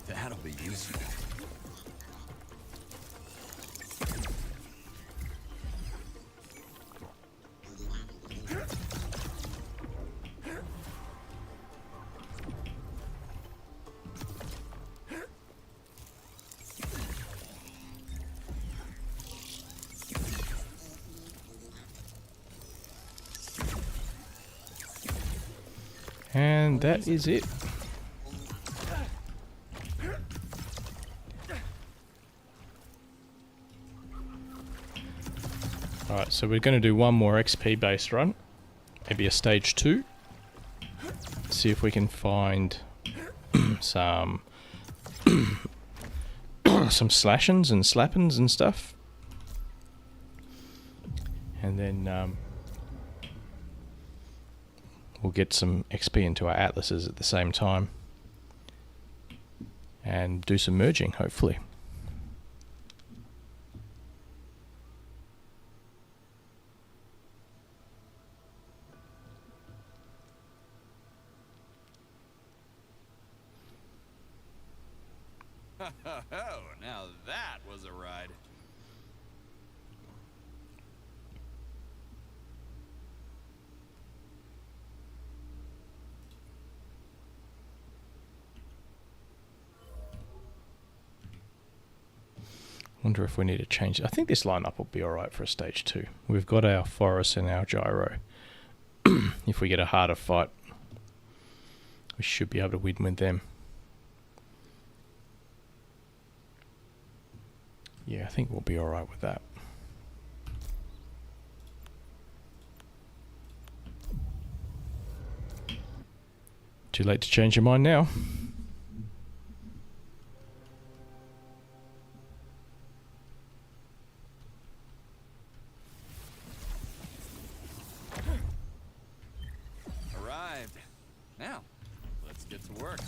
That'll be useful. And that is it. Alright, so we're going to do one more XP based run. Maybe a stage 2. See if we can find some some slashins and slappins and stuff. And then we'll get some XP into our atlases at the same time. And do some merging, hopefully. Oh, now that was a ride. Wonder if we need to change. I think this lineup will be alright for a stage 2. We've got our forest and our gyro. If we get a harder fight, we should be able to win with them. Yeah, I think we'll be alright with that. Too late to change your mind now. Arrived. Now, let's get to work.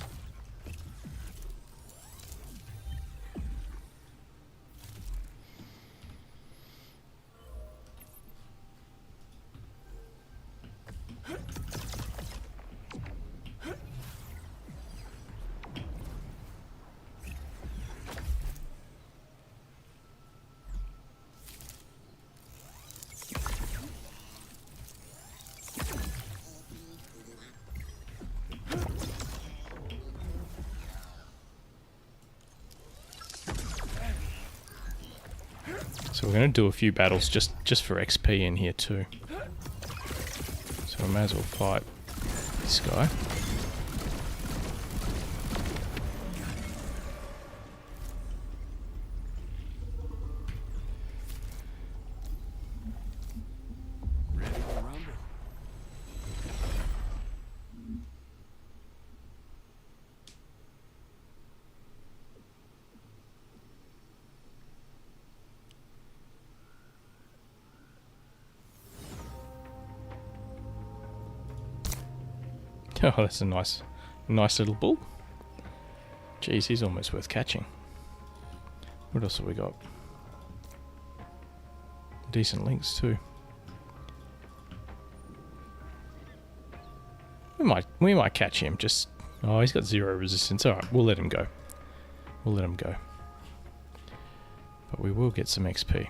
So we're going to do a few battles just for XP in here too. So we may as well fight this guy. Ready to rumble. Oh, that's a nice little bull. Jeez, he's almost worth catching. What else have we got? Decent links too. We might catch him. Just he's got 0 resistance. All right, we'll let him go. We'll let him go. But we will get some XP.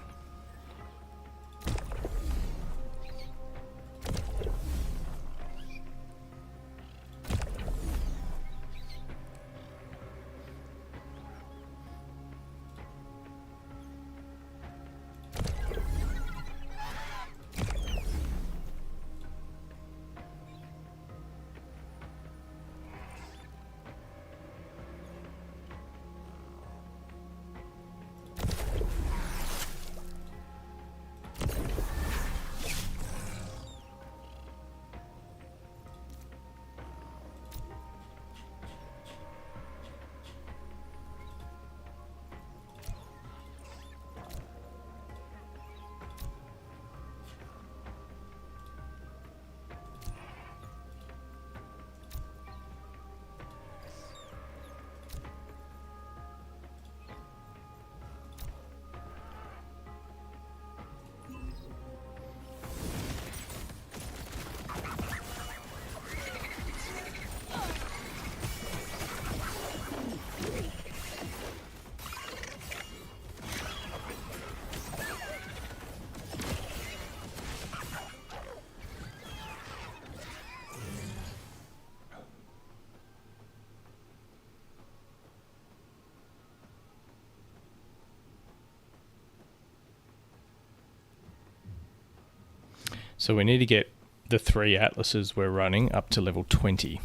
So we need to get the 3 atlases we're running up to level 20.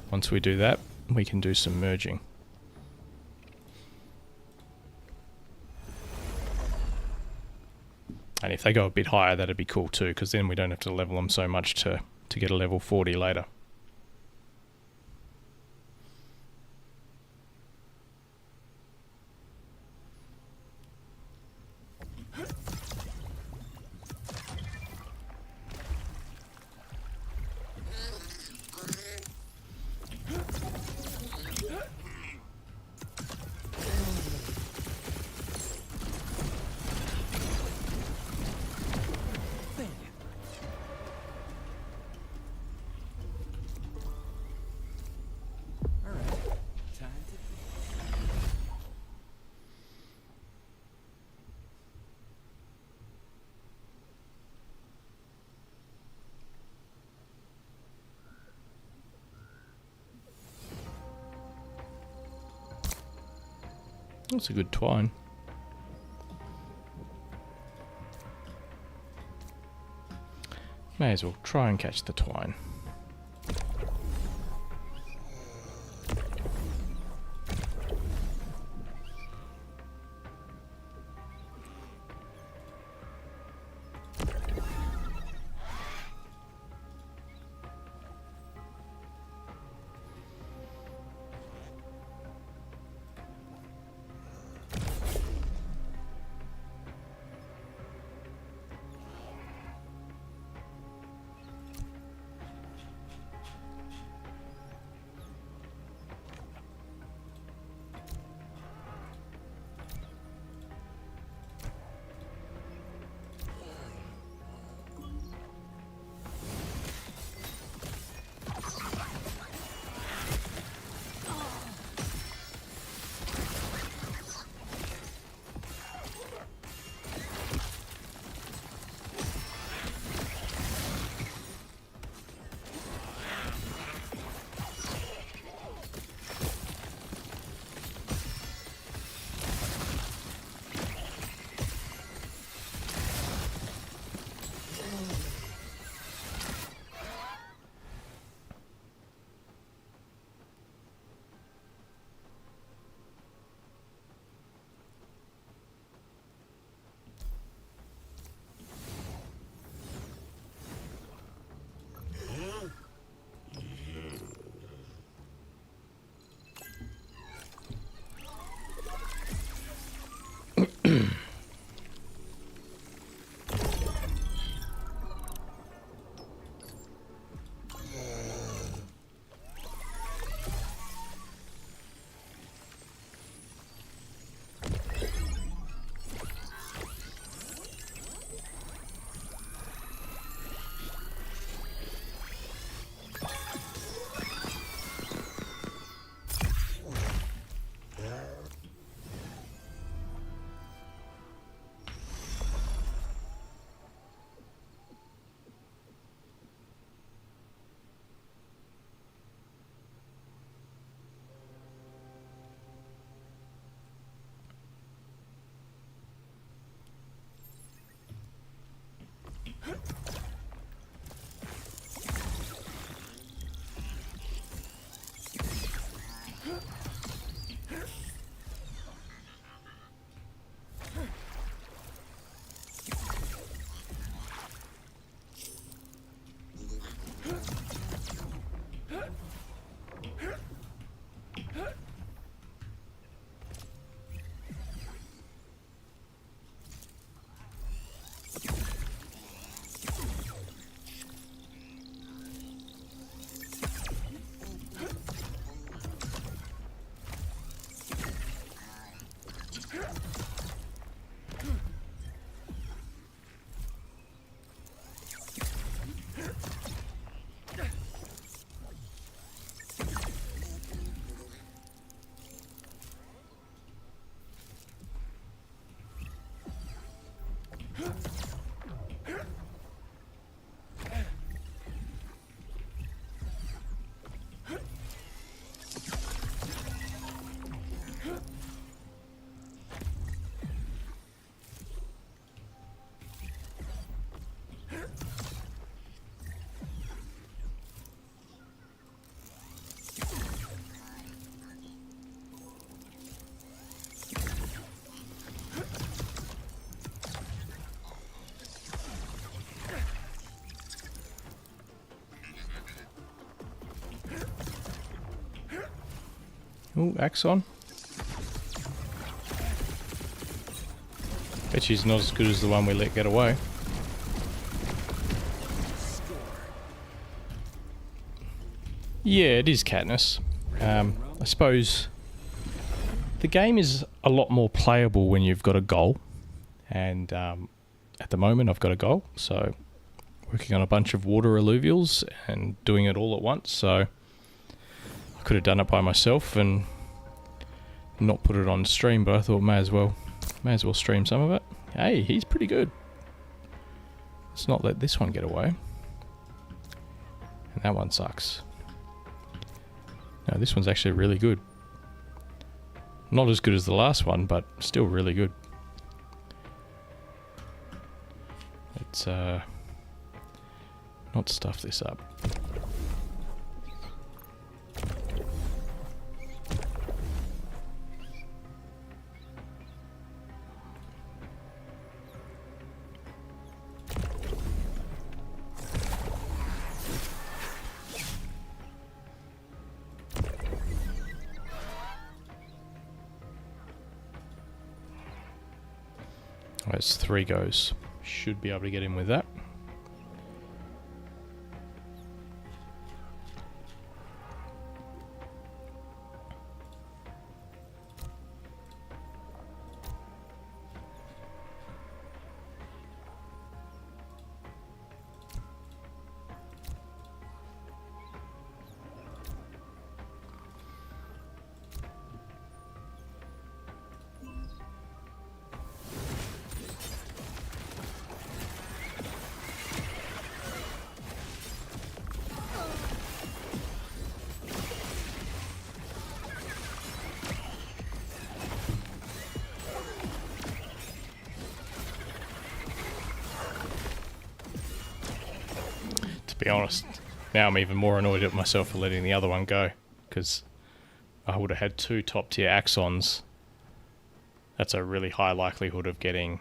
Once we do that, we can do some merging. And if they go a bit higher, that'd be cool too, because then we don't have to level them so much to get a level 40 later. That's a good twine. May as well try and catch the twine. Ooh, Axon. Bet she's not as good as the one we let get away. Yeah, it is Katniss. I suppose the game is a lot more playable when you've got a goal. And at the moment I've got a goal, so working on a bunch of Water Illuvials and doing it all at once, so I could have done it by myself and not put it on stream, but I thought may as well stream some of it. Hey, he's pretty good. Let's not let this one get away. And that one sucks. No, this one's actually really good. Not as good as the last one, but still really good. Let's not stuff this up. That's 3 goes. Should be able to get in with that. To be honest, now I'm even more annoyed at myself for letting the other one go, because I would have had 2 top tier Axons. That's a really high likelihood of getting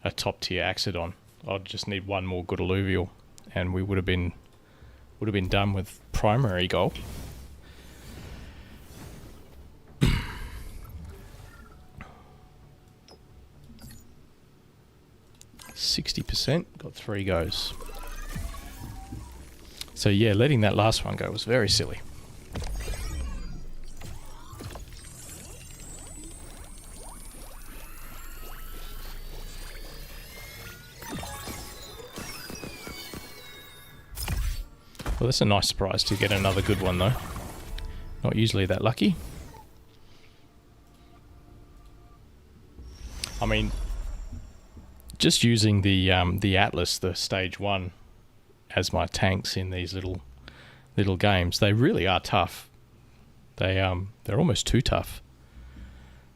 a top tier Axodon. I'd just need 1 more good Illuvial and we would have been done with primary goal. 60%, got 3 goes. So yeah, letting that last one go was very silly. Well, that's a nice surprise to get another good one though. Not usually that lucky. I mean, just using the Atlas, the stage 1, as my tanks in these little games, they really are tough. They're almost too tough.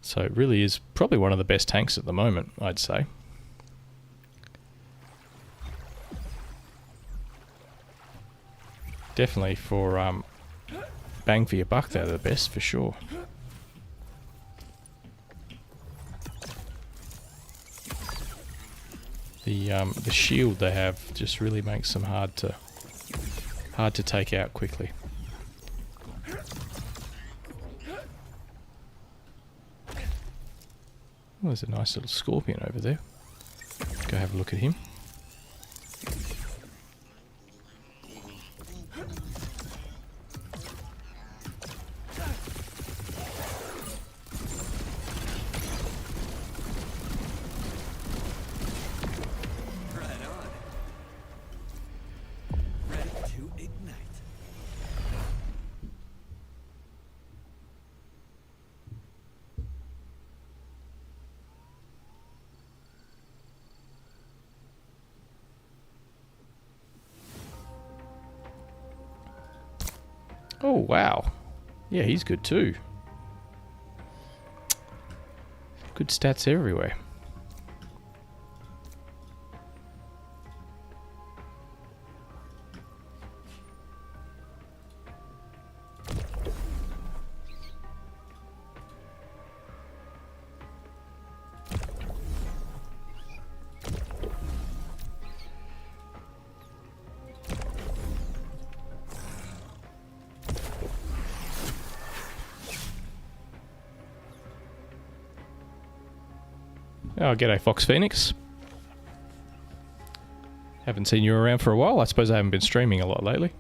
So it really is probably one of the best tanks at the moment, I'd say. Definitely for bang for your buck, they're the best for sure. The shield they have just really makes them hard to take out quickly. Oh, there's a nice little scorpion over there. Go have a look at him. Oh, wow. Yeah, he's good too. Good stats everywhere. Oh, g'day, Fox Phoenix. Haven't seen you around for a while. I suppose I haven't been streaming a lot lately.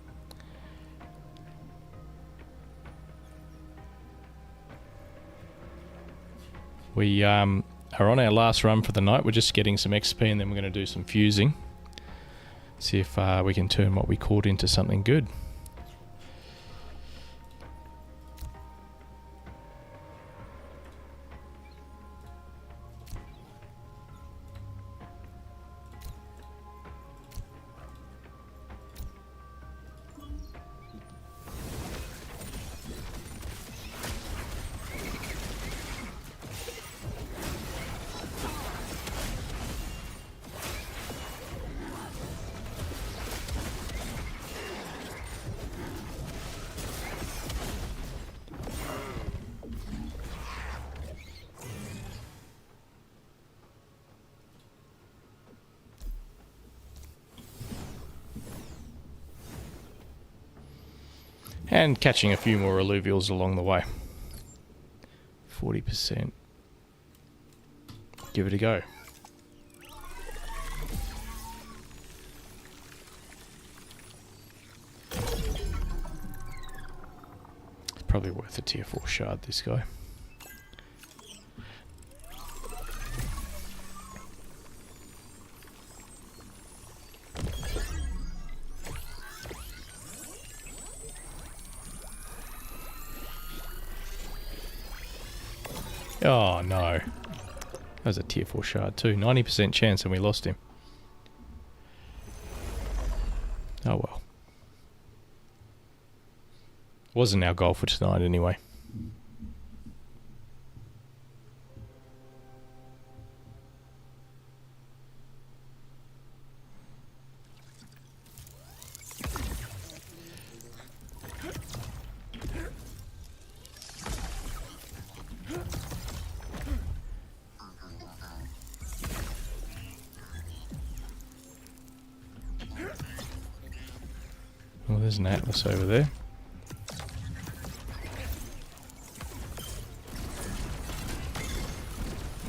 We are on our last run for the night. We're just getting some XP and then we're going to do some fusing. See if we can turn what we caught into something good. And catching a few more Illuvials along the way. 40%. Give it a go. It's probably worth a tier 4 shard, this guy. Oh no. That was a tier 4 shard too. 90% chance and we lost him. Oh well. Wasn't our goal for tonight anyway. Well, there's an Atlas over there.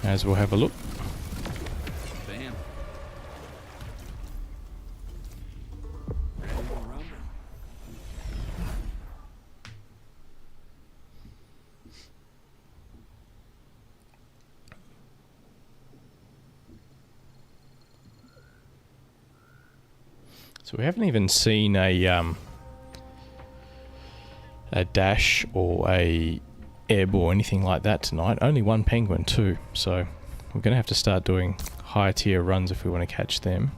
As we'll have a look. Bam. So we haven't even seen a dash or a ebb or anything like that tonight. Only one penguin too, so we're going to have to start doing higher tier runs if we want to catch them.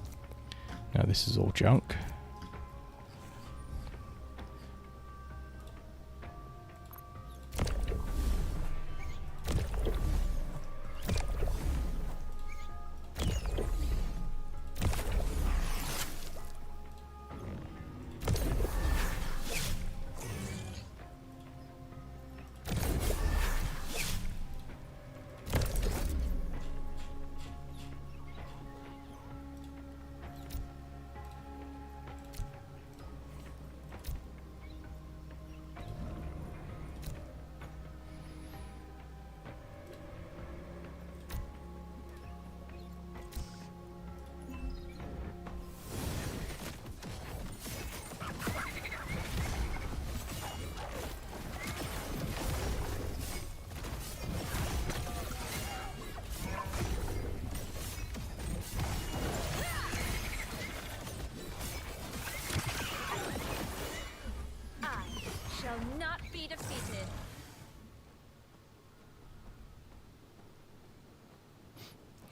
Now this is all junk. Shall not be defeated.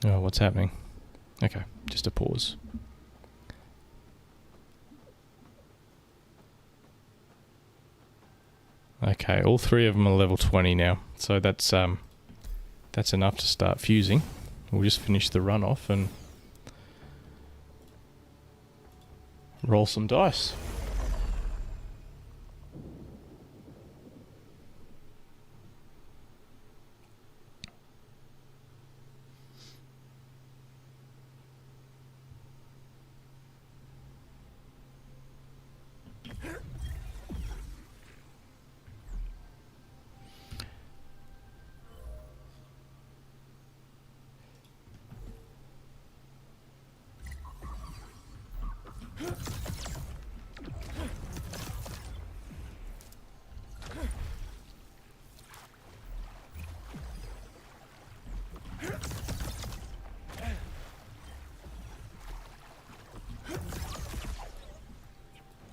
Oh, what's happening? Okay, just a pause. Okay, all three of them are level 20 now, so that's enough to start fusing. We'll just finish the run off and roll some dice.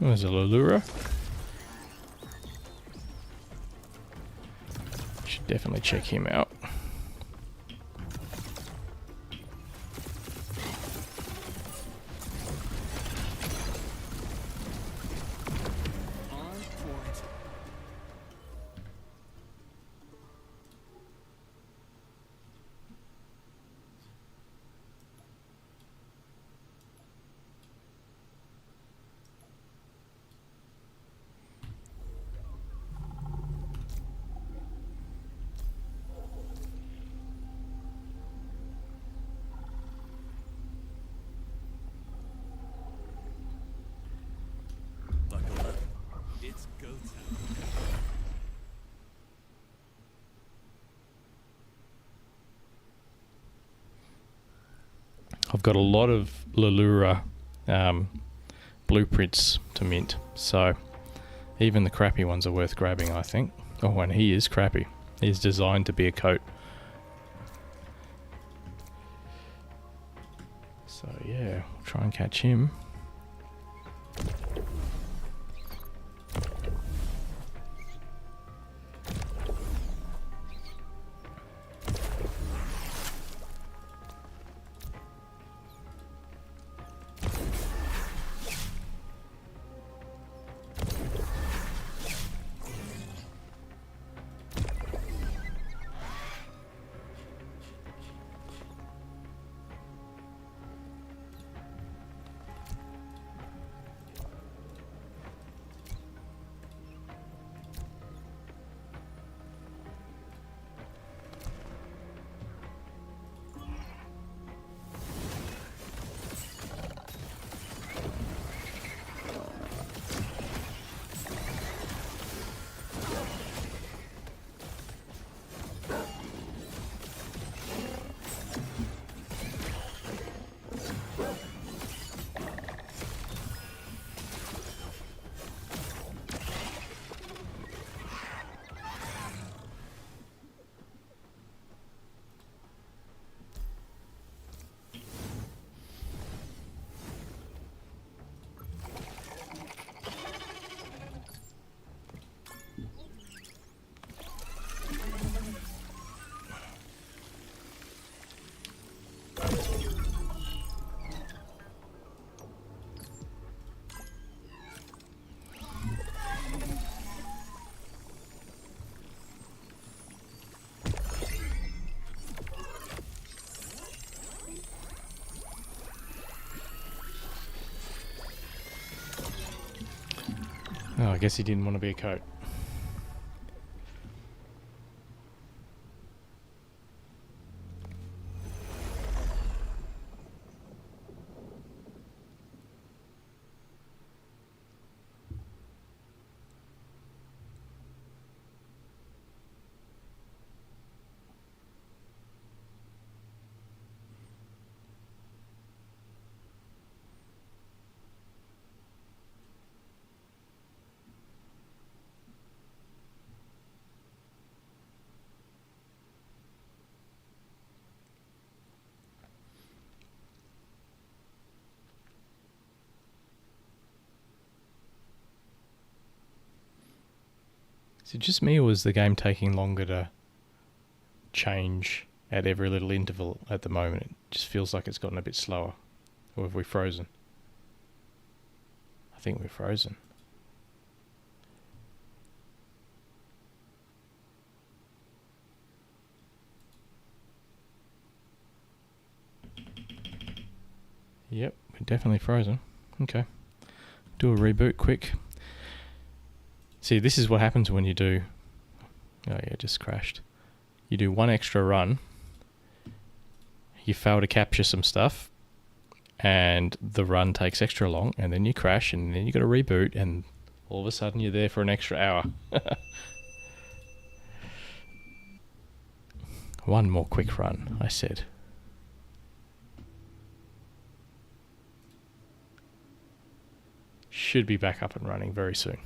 There's a Lulura. Should definitely check him out. It's go time. I've got a lot of Lulura blueprints to mint, so even the crappy ones are worth grabbing, I think. Oh, and he is crappy. He's designed to be a coat. So yeah, we'll try and catch him. Oh, I guess he didn't want to be a coat. Is it just me, or is the game taking longer to change at every little interval at the moment? It just feels like it's gotten a bit slower. Or have we frozen? I think we're frozen. Yep, we're definitely frozen. Okay. Do a reboot quick. See, this is what happens when you do... Oh yeah, it just crashed. You do one extra run, you fail to capture some stuff, and the run takes extra long, and then you crash, and then you got to reboot, and all of a sudden you're there for an extra hour. One more quick run, I said. should be back up and running very soon.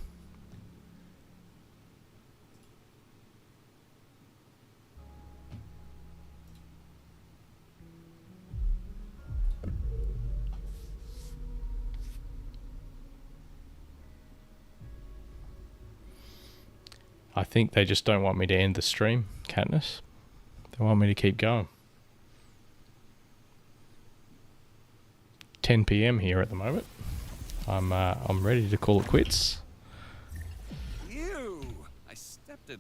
I think they just don't want me to end the stream, Katniss. They want me to keep going. 10 PM here at the moment. I'm ready to call it quits. Ew! I stepped in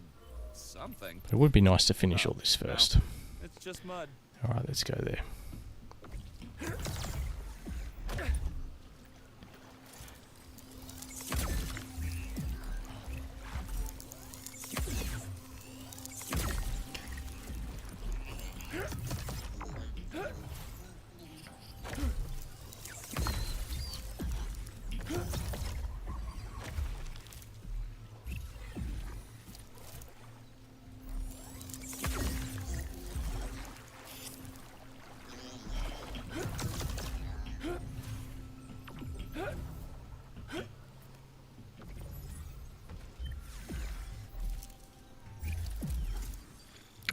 something. But it would be nice to finish all this first. No, it's just mud. Alright, let's go there.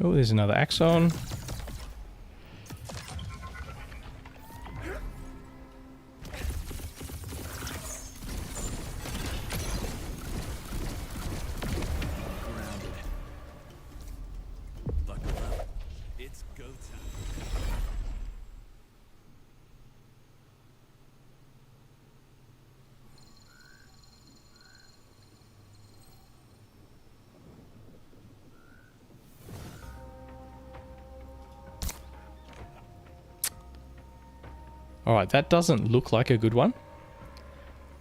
Oh, there's another Axon. Buckle up. It's go time. Alright, that doesn't look like a good one.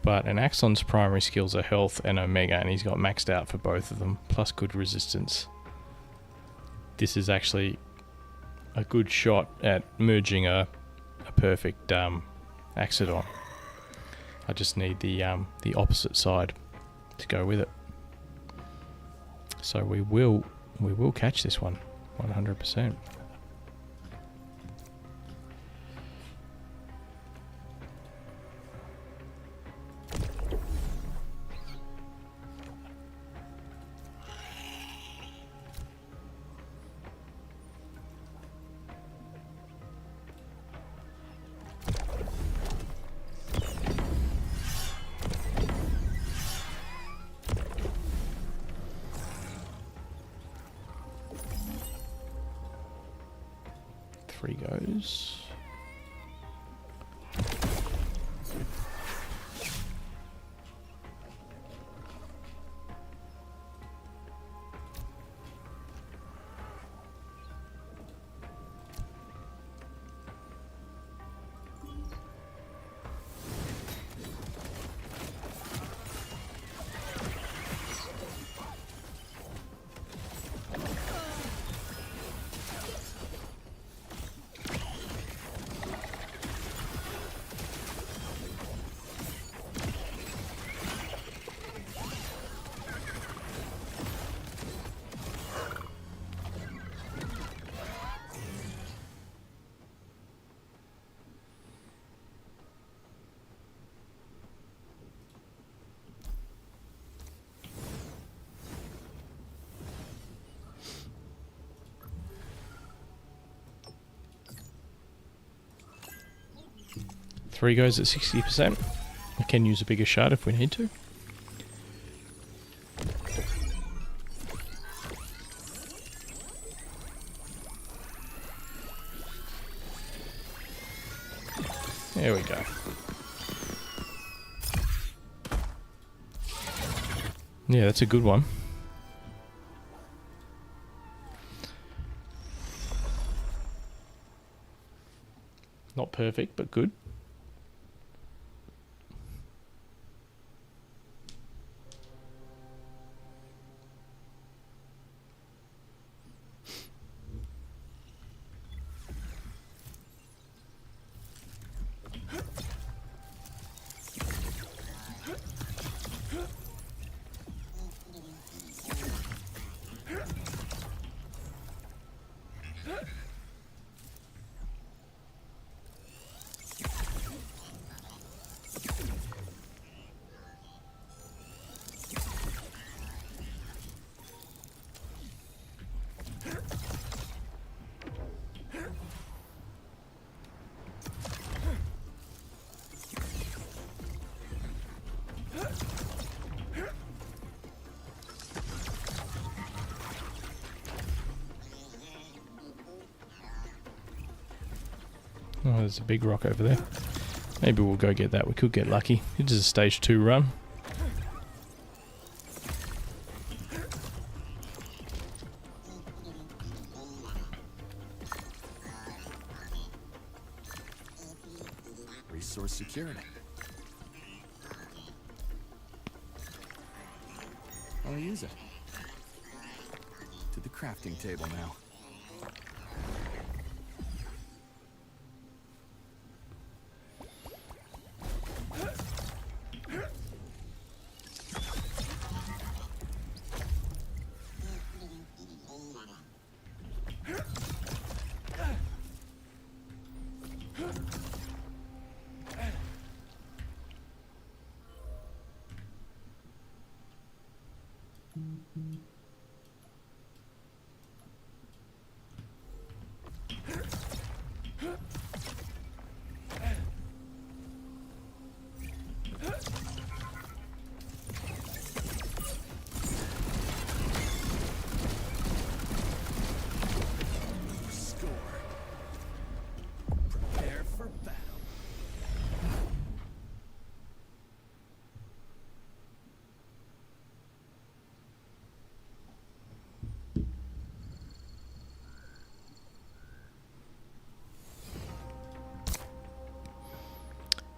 But an Axon's primary skills are health and Omega, and he's got maxed out for both of them, plus good resistance. This is actually a good shot at merging a perfect Axodon. I just need the opposite side to go with it. So we will catch this one, 100%. Three goes. Three goes at 60%. I can use a bigger shard if we need to. There we go. Yeah, that's a good one. Not perfect, but good. Oh, there's a big rock over there. Maybe we'll go get that. We could get lucky. It is a stage 2 run. Resource secured. I'll use it. To the crafting table now.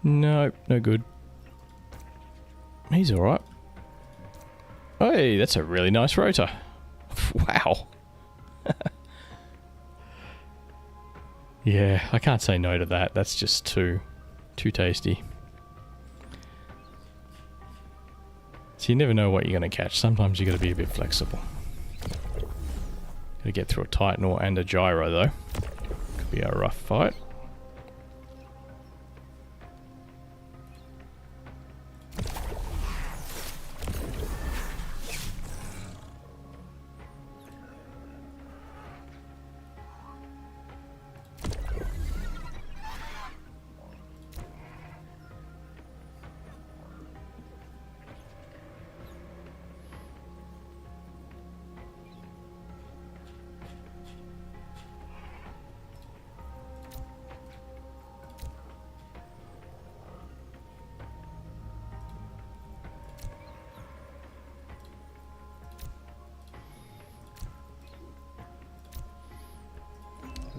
No, no good. He's alright. Hey, that's a really nice rotor. Wow. Yeah, I can't say no to that. That's just too tasty. So you never know what you're going to catch. Sometimes you got to be a bit flexible. Got to get through a Titan and a gyro though. Could be a rough fight.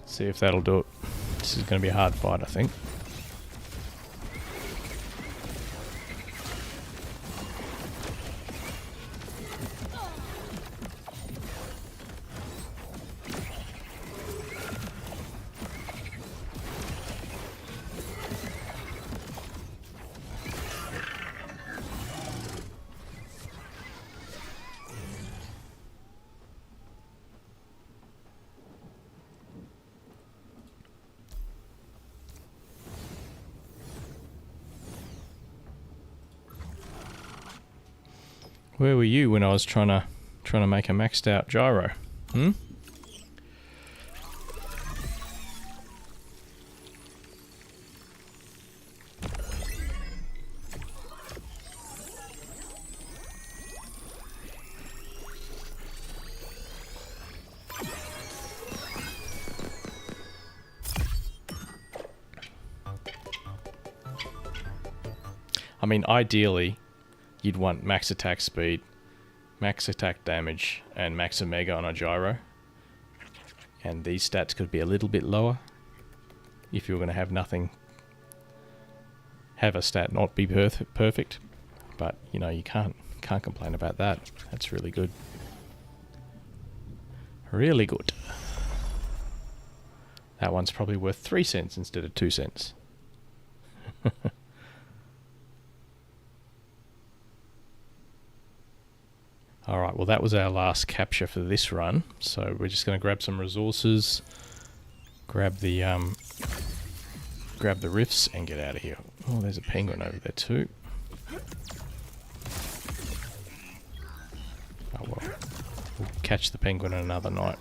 See if that'll do it. This is going to be a hard fight, I think. Where were you when I was trying to make a maxed out gyro? Hmm? I mean, ideally, you'd want max attack speed, max attack damage, and max omega on a gyro. And these stats could be a little bit lower if you're going to have nothing, have a stat not be perfect. But you know, you can't complain about that. That's really good. Really good. That one's probably worth 3 cents instead of 2 cents. Alright, well that was our last capture for this run, so we're just going to grab some resources, grab the rifts and get out of here. Oh, there's a penguin over there too. Oh well, we'll catch the penguin another night.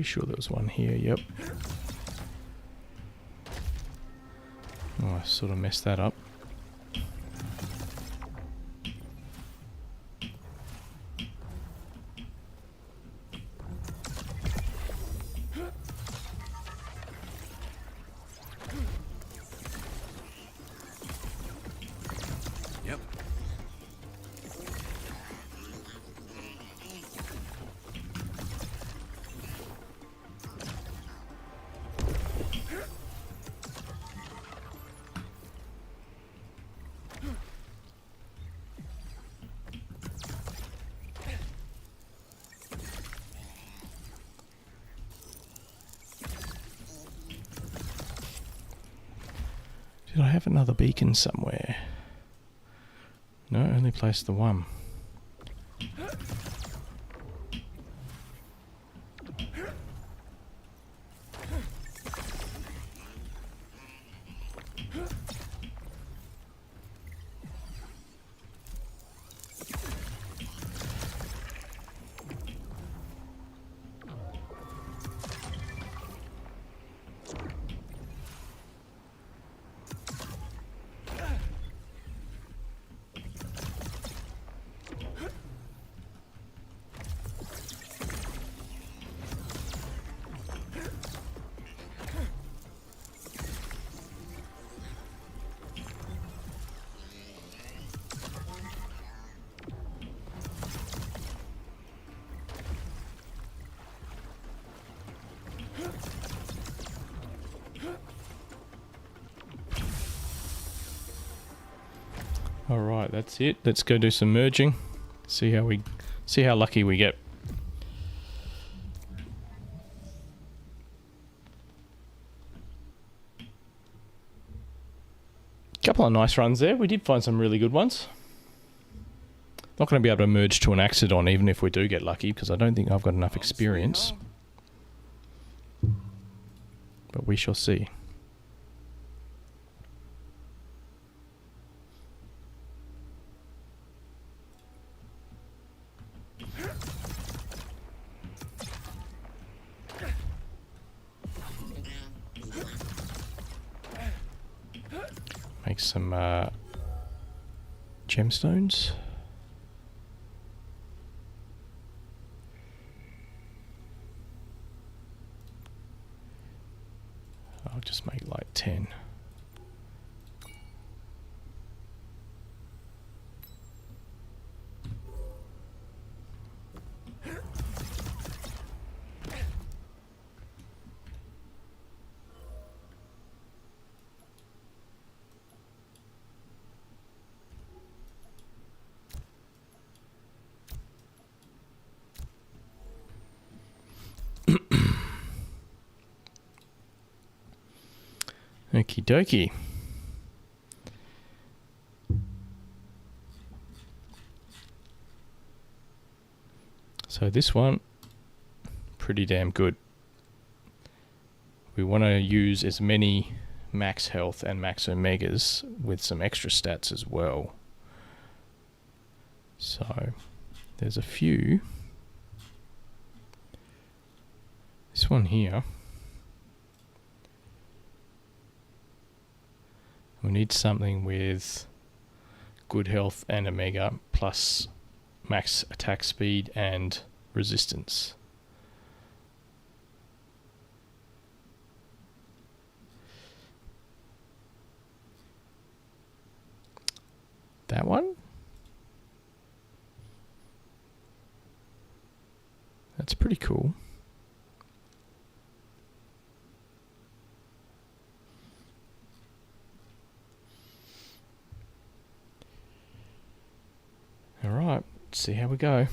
Pretty sure there was one here, yep. Oh, I sort of messed that up. Yep. Did I have another beacon somewhere? No, only placed the one. Alright, that's it. Let's go do some merging. See how lucky we get. Couple of nice runs there. We did find some really good ones. Not going to be able to merge to an Axodon even if we do get lucky, because I don't think I've got enough experience. But we shall see. Make some gemstones. I'll just make like 10. Okie dokie. So this one, pretty damn good. We want to use as many max health and max omegas with some extra stats as well. So there's a few. This one here. We need something with good health and omega plus max attack speed and resistance. That one? That's pretty cool. Alright, let's see how we go.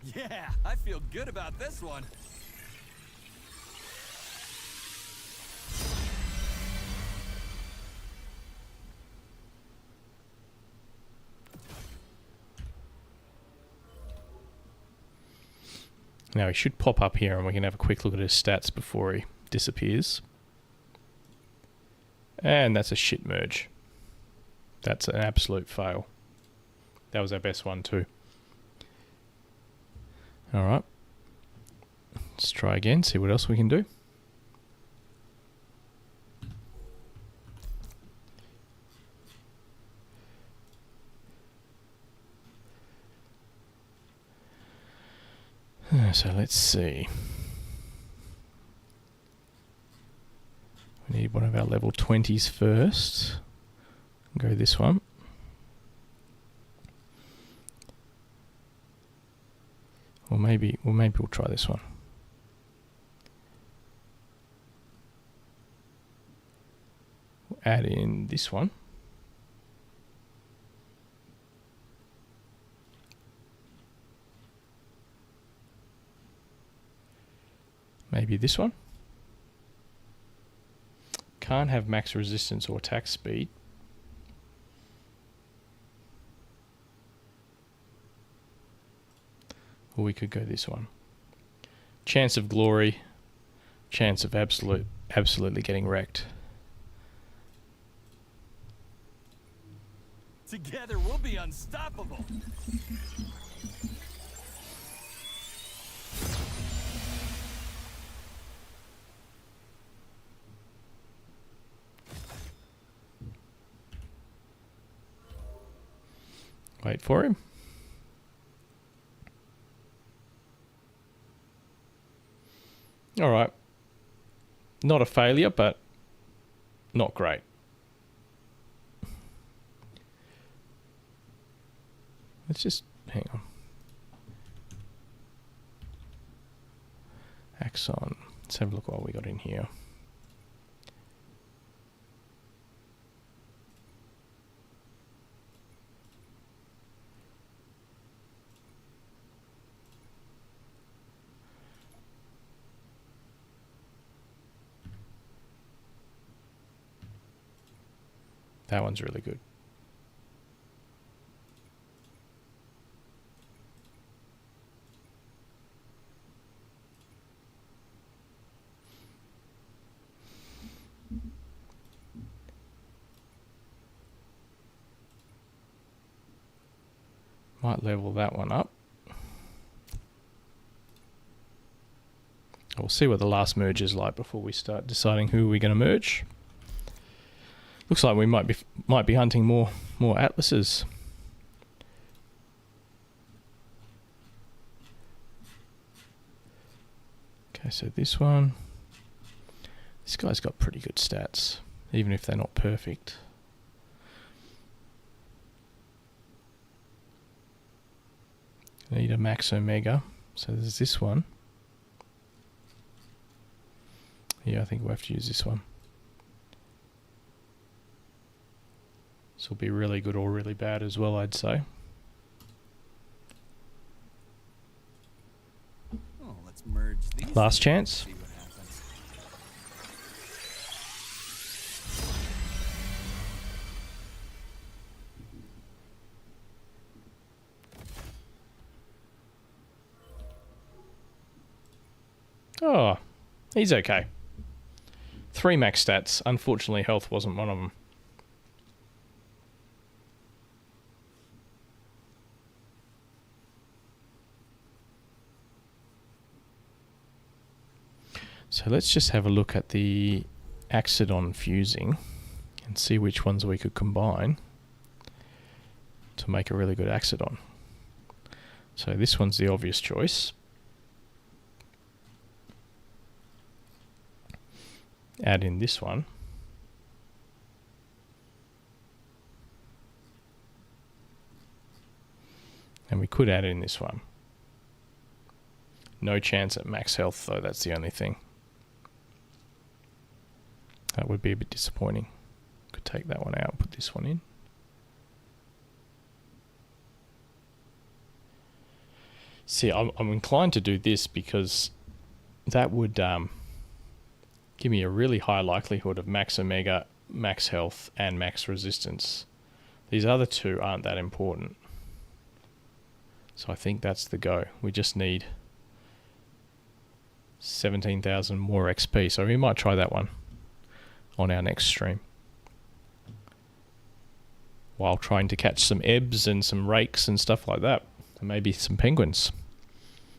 Yeah, I feel good about this one. Now he should pop up here and we can have a quick look at his stats before he disappears. And that's a shit merge. That's an absolute fail. That was our best one too. Alright. Let's try again, see what else we can do. So let's see. We need one of our level 20s first. Go this one. Or maybe we'll try this one. We'll add in this one. Maybe this one. Can't have max resistance or attack speed. Or we could go this one. Chance of glory. Chance of absolutely getting wrecked. Together we'll be unstoppable. Wait for him. All right. Not a failure, but not great. Let's just hang on. Axon. Let's have a look what we got in here. That one's really good. Might level that one up. We'll see what the last merge is like before we start deciding who we're going to merge. Looks like we might be hunting more atlases. Okay, so this one. This guy's got pretty good stats, even if they're not perfect. Need a max omega. So there's this one. Yeah, I think we'll have to use this one. This will be really good or really bad as well, I'd say. Oh, let's merge these. Last chance. See what happens. Oh, he's okay. 3 max stats. Unfortunately, health wasn't one of them. So let's just have a look at the Axodon fusing and see which ones we could combine to make a really good Axodon. So this one's the obvious choice. Add in this one. And we could add in this one. No chance at max health though, that's the only thing. That would be a bit disappointing. Could take that one out, put this one in. See, I'm inclined to do this because that would give me a really high likelihood of max omega, max health, and max resistance. These other two aren't that important. So I think that's the go. We just need 17,000 more XP. So we might try that one on our next stream, while trying to catch some ebbs and some rakes and stuff like that, and maybe some penguins.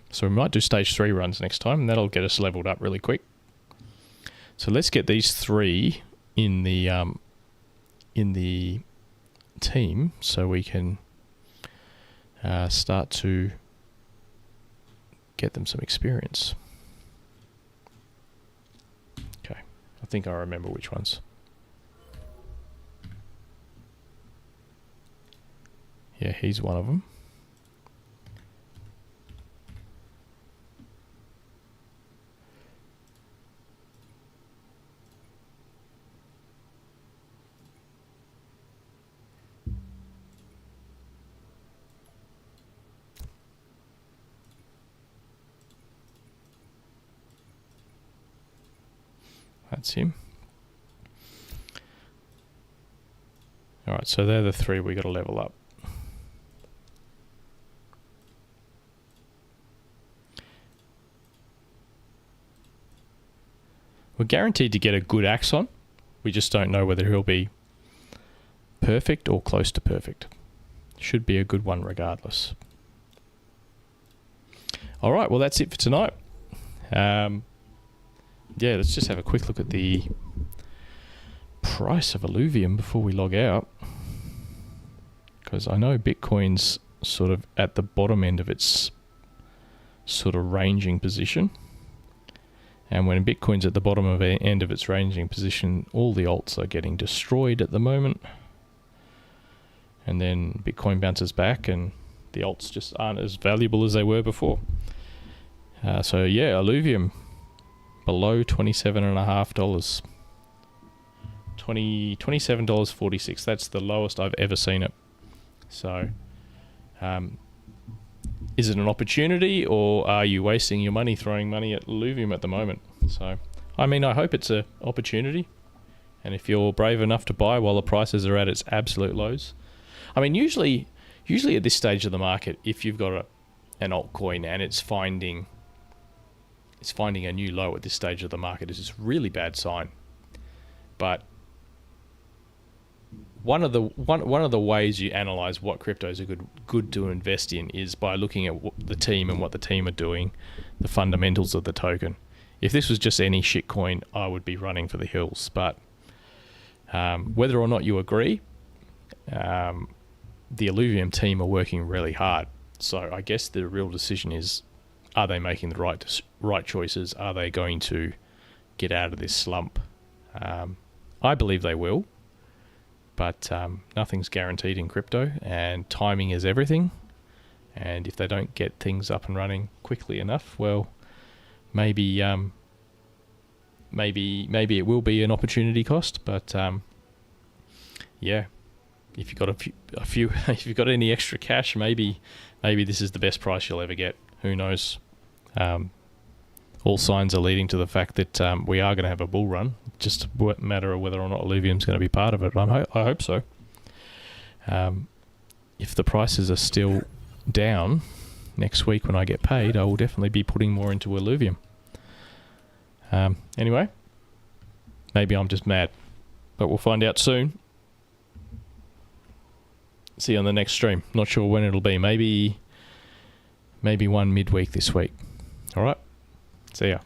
So we might do stage 3 runs next time, and that'll get us leveled up really quick. So let's get these 3 in the team so we can start to get them some experience. Okay, I think I remember which ones. Yeah, he's one of them. That's him. Alright, so they're the 3 we got to level up. We're guaranteed to get a good Axon. We just don't know whether he'll be perfect or close to perfect. Should be a good one regardless. Alright, well that's it for tonight. Yeah, let's just have a quick look at the price of Illuvium before we log out. Because I know Bitcoin's sort of at the bottom end of its sort of ranging position. And when Bitcoin's at the bottom of the end of its ranging position, all the alts are getting destroyed at the moment. And then Bitcoin bounces back and the alts just aren't as valuable as they were before. So yeah, Illuvium below $27.50. $27.46. That's the lowest I've ever seen it. So, is it an opportunity, or are you wasting your money throwing money at Illuvium at the moment? So, I mean, I hope it's an opportunity. And if you're brave enough to buy while the prices are at its absolute lows. I mean, usually at this stage of the market, if you've got an altcoin and it's finding a new low at this stage of the market, is a really bad sign. But one of the ways you analyze what cryptos are good to invest in is by looking at the team and what the team are doing, the fundamentals of the token. If this was just any shitcoin, I would be running for the hills. But whether or not you agree, the Illuvium team are working really hard. So I guess the real decision is, are they making the right choices? Are they going to get out of this slump? I believe they will, but nothing's guaranteed in crypto, and timing is everything. And if they don't get things up and running quickly enough, well, maybe it will be an opportunity cost. But yeah, if you've got a few if you've got any extra cash, maybe this is the best price you'll ever get. Who knows? All signs are leading to the fact that we are going to have a bull run. Just a matter of whether or not Illuvium's going to be part of it. I hope so. If the prices are still down next week when I get paid, I will definitely be putting more into Illuvium. Anyway, maybe I'm just mad, but we'll find out soon. See you on the next stream. Not sure when it'll be. Maybe one midweek this week. All right. See ya.